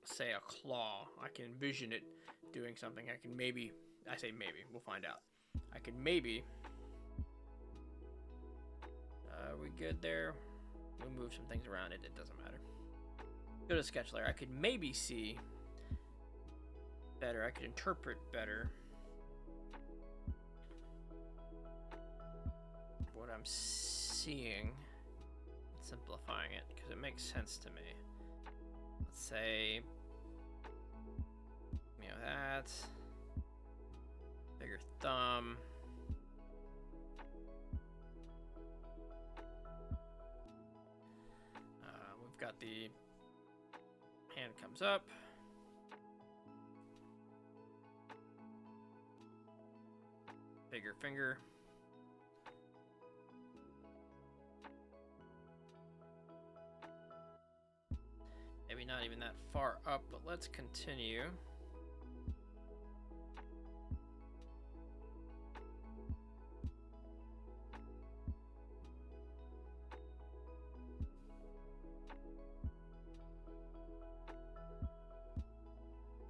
say a claw, I can envision it doing something. I can maybe, I say maybe, we'll find out. I can maybe, are we good there? We'll move some things around it, it doesn't matter. Go to sketch layer. I could maybe see better, I could interpret better what I'm seeing, simplifying it, because it makes sense to me. Let's say, you know, that's bigger thumb. that the hand comes up. Bigger finger. Maybe not even that far up, but let's continue.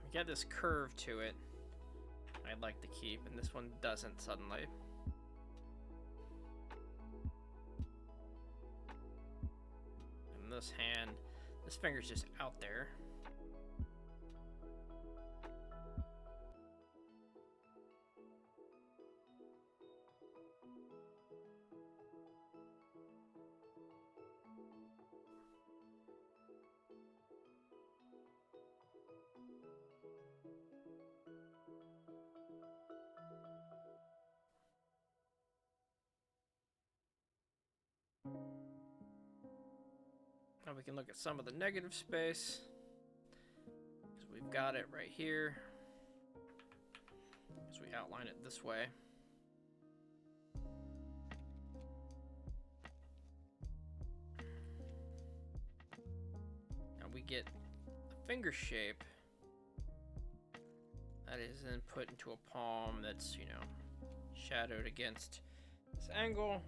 We got this curve to it I'd like to keep, and this one doesn't suddenly. And this hand, this finger's just out there. Now we can look at some of the negative space. So we've got it right here. As we outline it this way. Now we get a finger shape that is then put into a palm that's, you know, shadowed against this angle.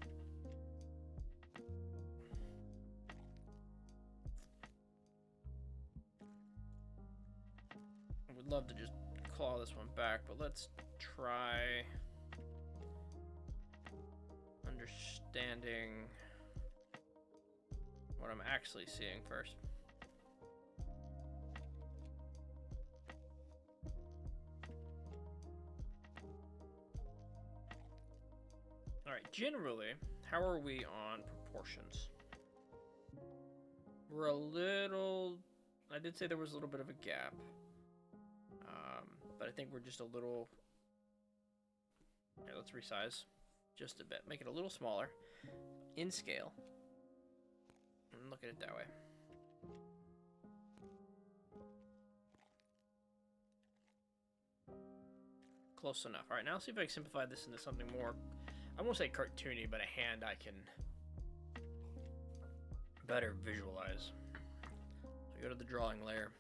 Love to just claw this one back, but let's try understanding what I'm actually seeing first. All right, generally, how are we on proportions? We're a little, I did say there was a little bit of a gap. But I think we're just a little, here, let's resize just a bit. Make it a little smaller in scale. And look at it that way. Close enough. All right, now see if I can simplify this into something more, I won't say cartoony, but a hand I can better visualize. So we go to the drawing layer.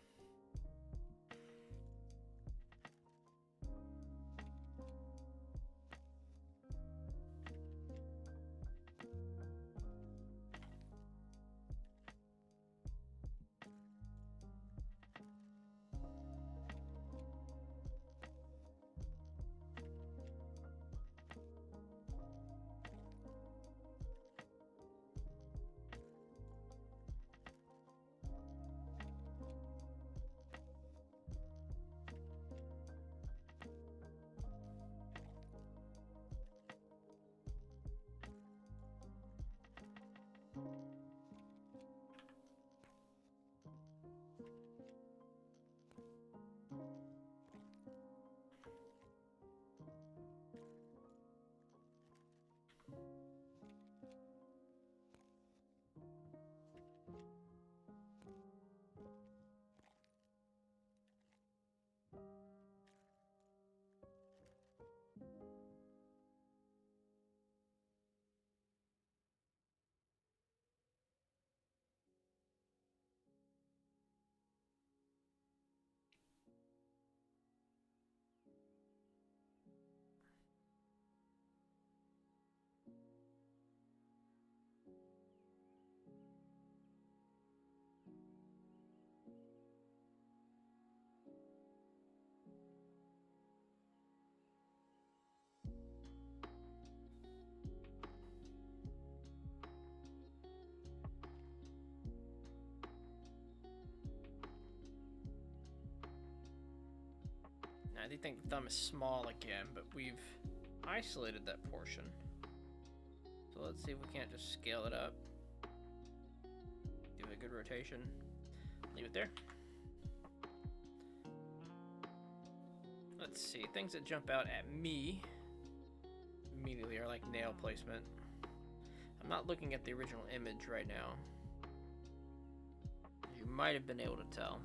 I do think the thumb is small again, but we've isolated that portion. So let's see if we can't just scale it up. Give it a good rotation. Leave it there. Let's see, things that jump out at me immediately are like nail placement. I'm not looking at the original image right now. might have been able to tell.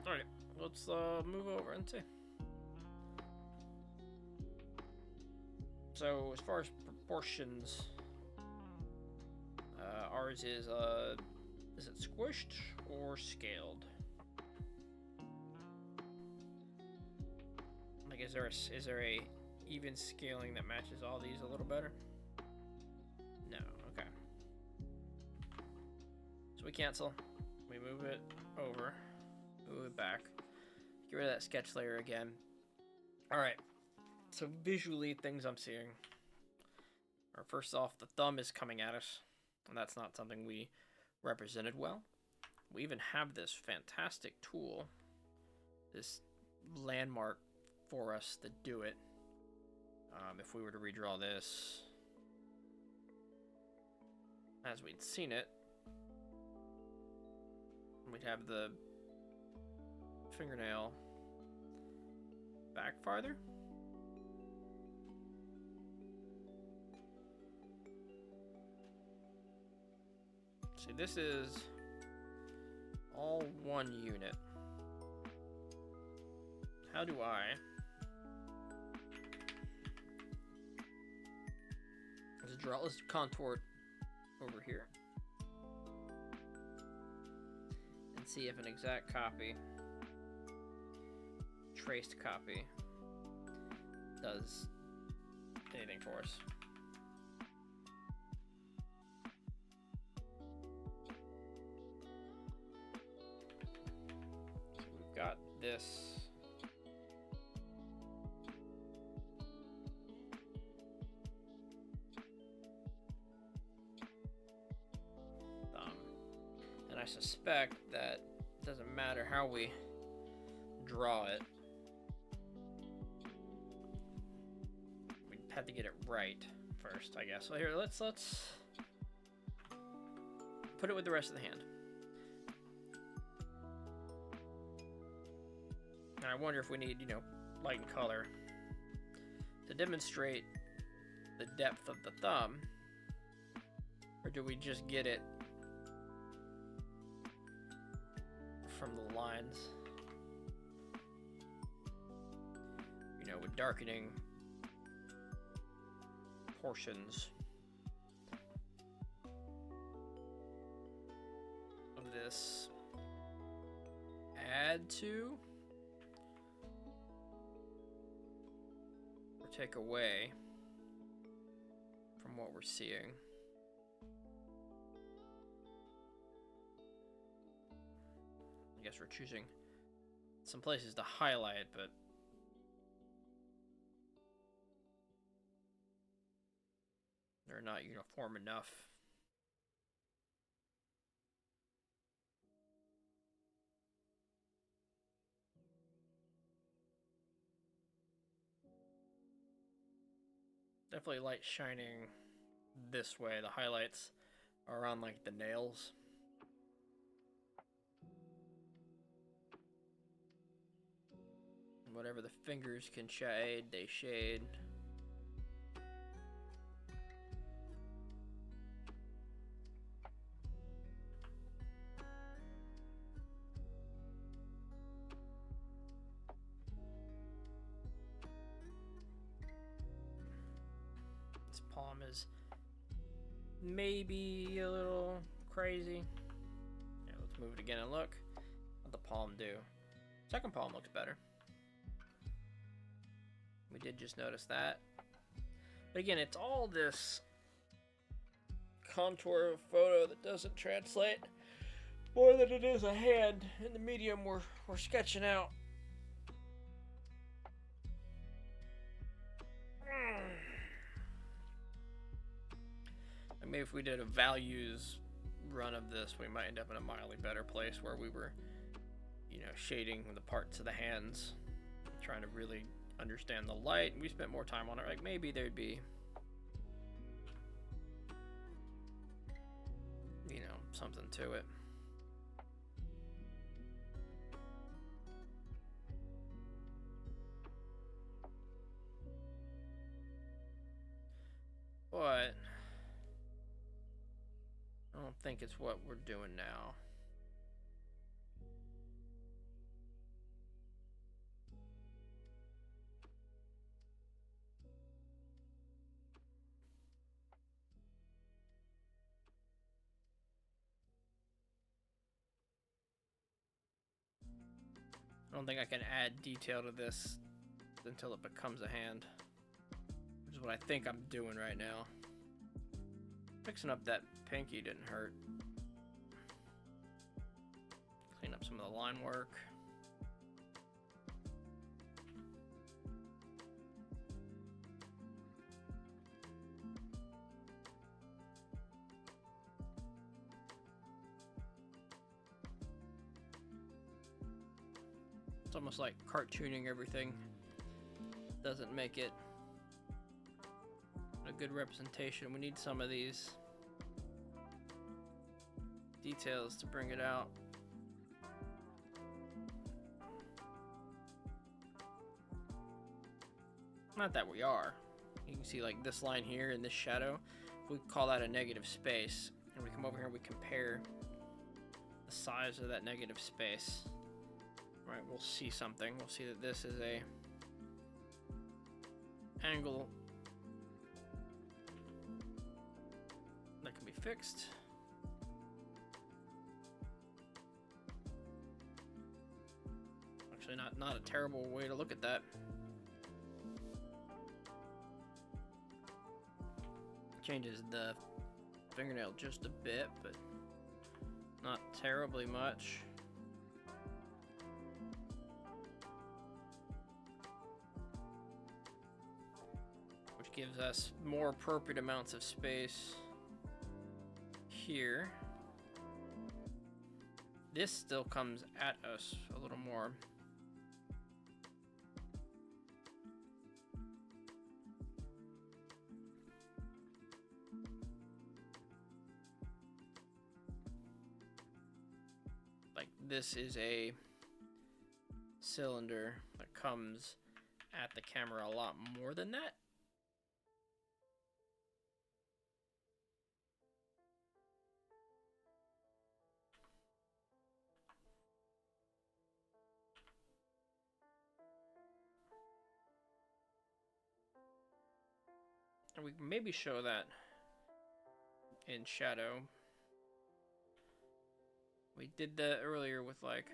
Alright, let's move over and see. So, as far as proportions, ours is it squished or scaled? Like, is there a even scaling that matches all these a little better? No, okay. So we cancel, we move it over. Move it back. Get rid of that sketch layer again. Alright. So visually, things I'm seeing are, first off, the thumb is coming at us. And that's not something we represented well. We even have this fantastic tool. This landmark for us to do it. If we were to redraw this as we'd seen it, we'd have the fingernail back farther. See, this is all one unit. How do I let's contour over here and see if an exact copy, traced copy, does anything for us. So we've got this. And I suspect that it doesn't matter how we draw it. We have to get it right first, I guess. So here, let's put it with the rest of the hand. And I wonder if we need, light and color to demonstrate the depth of the thumb, or do we just get it from the lines? With darkening portions of this add to or take away from what we're seeing. I guess we're choosing some places to highlight, but they're not uniform enough. Definitely light shining this way. The highlights are on like the nails. Whatever the fingers can shade, they shade. This palm is maybe a little crazy. Yeah, let's move it again and look. What the palm do? Second palm looks better. We did just notice that. But again, it's all this contour photo that doesn't translate more than it is a hand in the medium we're sketching out. maybe if we did a values run of this, we might end up in a mildly better place where we were, you know, shading the parts of the hands, trying to really understand the light. We spent more time on it. Like maybe there'd be, you know, something to it. But I don't think it's what we're doing now. I don't think I can add detail to this until it becomes a hand, which is what I think I'm doing right now. Fixing up that pinky didn't hurt. Clean up some of the line work. It's almost like cartooning everything doesn't make it a good representation. We need some of these details to bring it out. Not that we are. You can see like this line here in this shadow. If we call that a negative space, and we come over here and we compare the size of that negative space, right, we'll see something. We'll see that this is a angle that can be fixed. Actually, not a terrible way to look at that. Changes the fingernail just a bit, but not terribly much. Which gives us more appropriate amounts of space here. This still comes at us a little more. Like this is a cylinder that comes at the camera a lot more than that. And we can maybe show that in shadow. We did that earlier with like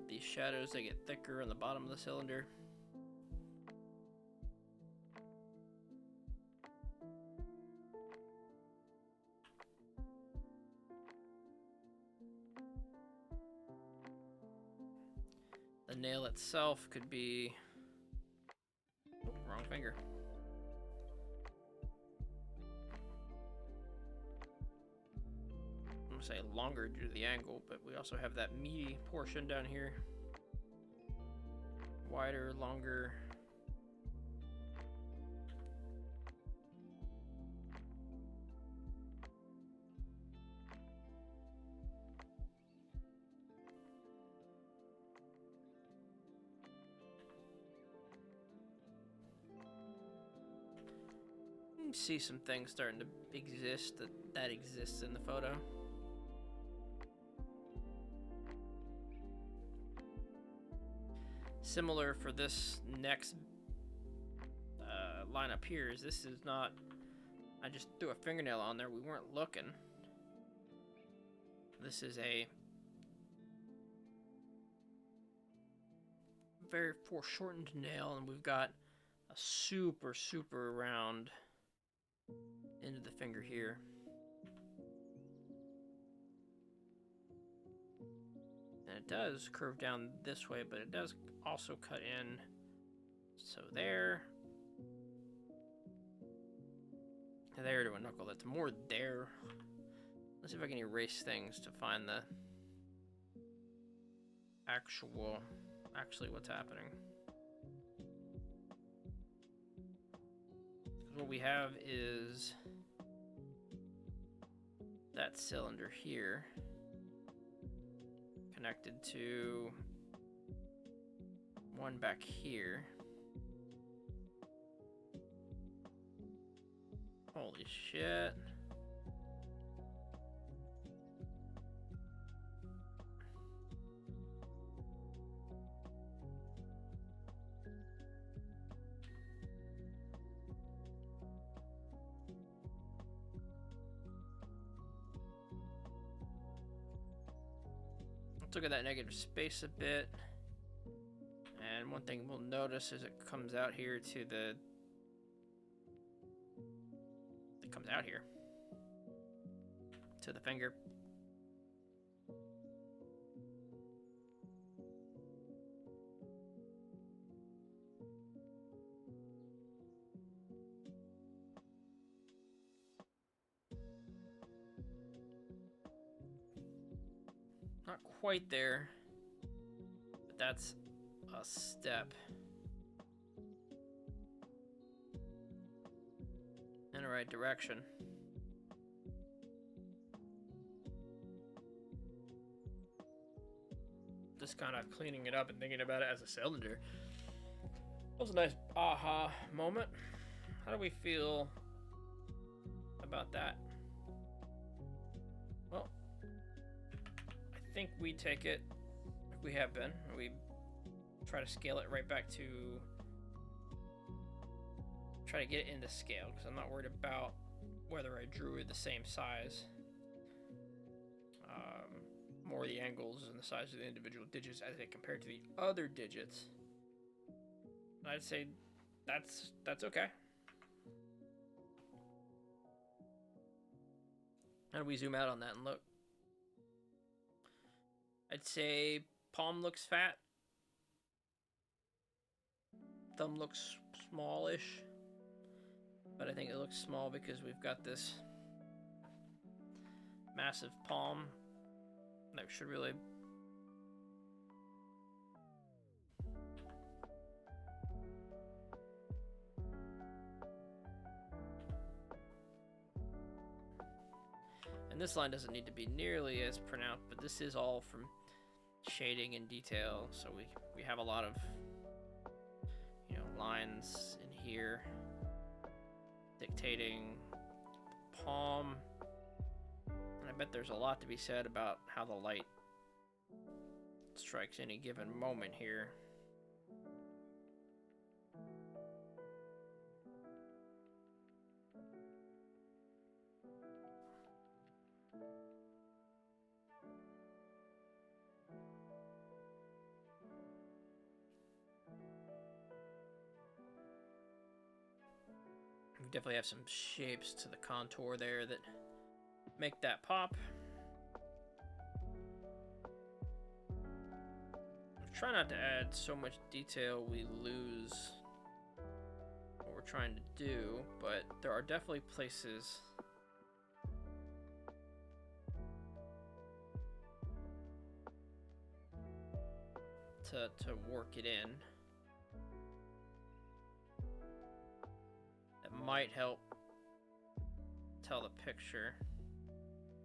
these shadows, they get thicker on the bottom of the cylinder. The nail itself could be, oh, wrong finger. I'm gonna say longer due to the angle, but we also have that meaty portion down here. Wider, longer. You can see some things starting to exist that exists in the photo. Similar for this next line up here is this is not, I just threw a fingernail on there, we weren't looking. This is a very foreshortened nail, and we've got a super round end of the finger here. And it does curve down this way, but it does also cut in. So there. there to a knuckle. That's more there. Let's see if I can erase things to find the actually what's happening. What we have is that cylinder here connected to one back here. Holy shit. Let's look at that negative space a bit. And one thing we'll notice is it comes out here to the... It comes out here to the finger. Not quite there, but that's a step in the right direction. Just kind of cleaning it up and thinking about it as a cylinder. That was a nice aha moment. How do we feel about that? Well, I think we take it, like we have been, we try to scale it right back to, try to get it into scale, because I'm not worried about whether I drew the same size. More the angles and the size of the individual digits as they compare to the other digits. I'd say that's okay. How do we zoom out on that and look? I'd say palm looks fat. Thumb looks smallish. But I think it looks small because we've got this massive palm that should really... And this line doesn't need to be nearly as pronounced, but this is all from shading and detail, so we have a lot of, you know, lines in here dictating palm. And I bet there's a lot to be said about how the light strikes any given moment here. We definitely have some shapes to the contour there that make that pop. Try not to add so much detail we lose what we're trying to do, but there are definitely places to work it in that might help tell the picture,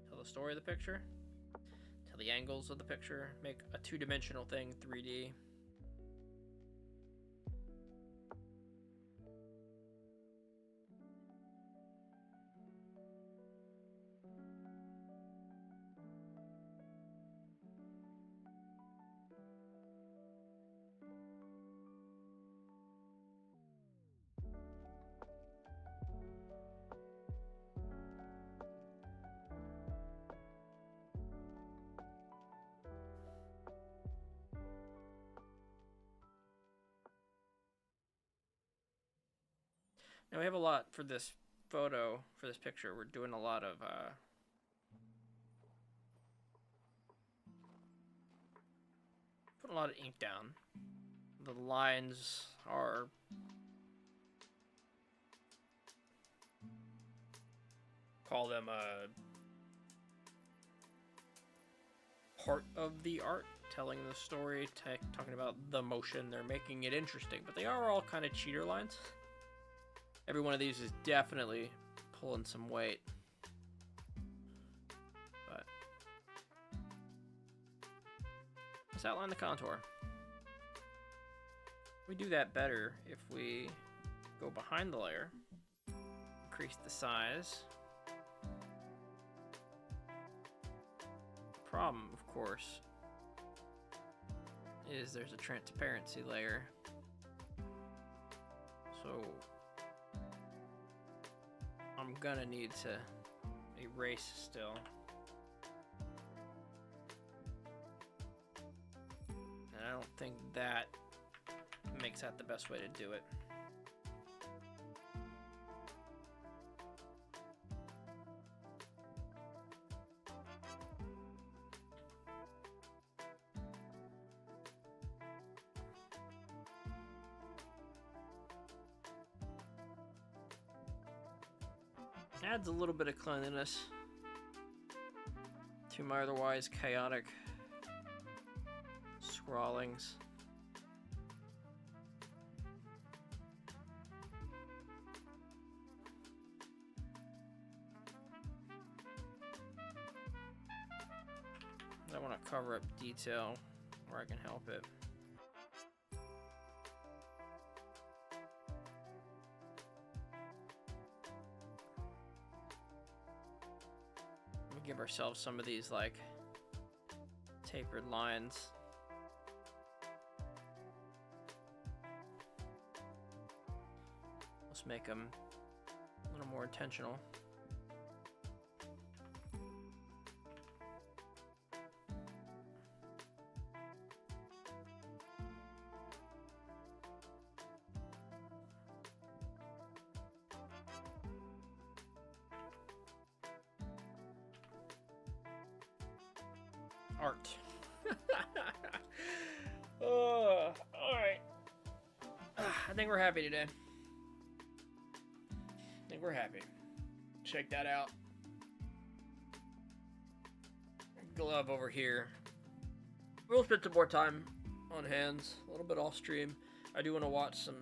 tell the story of the picture, tell the angles of the picture, make a two-dimensional thing 3D. Now we have a lot for this photo, for this picture. We're doing a lot of putting a lot of ink down. The lines are call them part of the art, telling the story, talking about the motion. They're making it interesting, but they are all kind of cheater lines. Every one of these is definitely pulling some weight. But let's outline the contour. We do that better if we go behind the layer, increase the size. The problem, of course, is there's a transparency layer. So I'm gonna need to erase still. And I don't think that makes that the best way to do it. Adds a little bit of cleanliness to my otherwise chaotic scrawlings. I want to cover up detail where I can help it. Give ourselves some of these like tapered lines. Let's make them a little more intentional. Art. All right. I think we're happy today. I think we're happy. Check that out. Glove over here. We'll spend some more time on hands, a little bit off stream. I do want to watch some,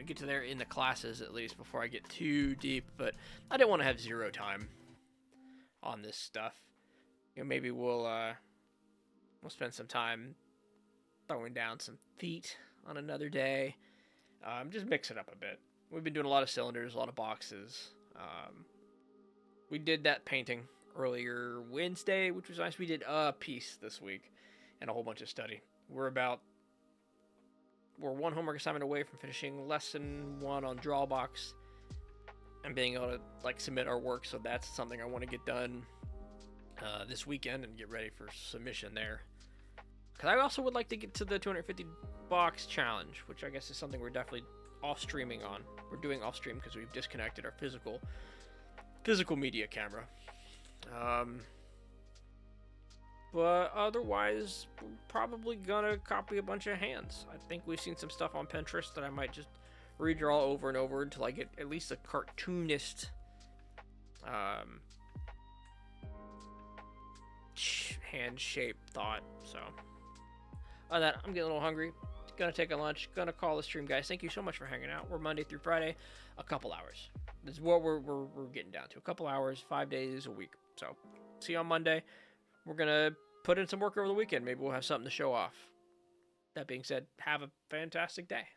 get to there in the classes at least before I get too deep, but I didn't want to have zero time on this stuff. Maybe we'll spend some time throwing down some feet on another day. Just mix it up a bit. We've been doing a lot of cylinders, a lot of boxes. We did that painting earlier Wednesday, which was nice. We did a piece this week and a whole bunch of study. We're one homework assignment away from finishing lesson 1 on Drawbox and being able to submit our work, so that's something I want to get done this weekend and get ready for submission there. Because I also would like to get to the 250 box challenge, which I guess is something we're definitely off streaming on. We're doing off stream because we've disconnected our physical media camera. But otherwise, we're probably gonna copy a bunch of hands. I think we've seen some stuff on Pinterest that I might just redraw over and over until I get at least a cartoonist hand-shaped thought. So on that, I'm getting a little hungry. Gonna take a lunch. Gonna call the stream, guys. Thank you so much for hanging out. We're Monday through Friday, a couple hours. This is what we're getting down to. A couple hours, 5 days a week. So see you on Monday. We're gonna put in some work over the weekend. Maybe we'll have something to show off. That being said, have a fantastic day.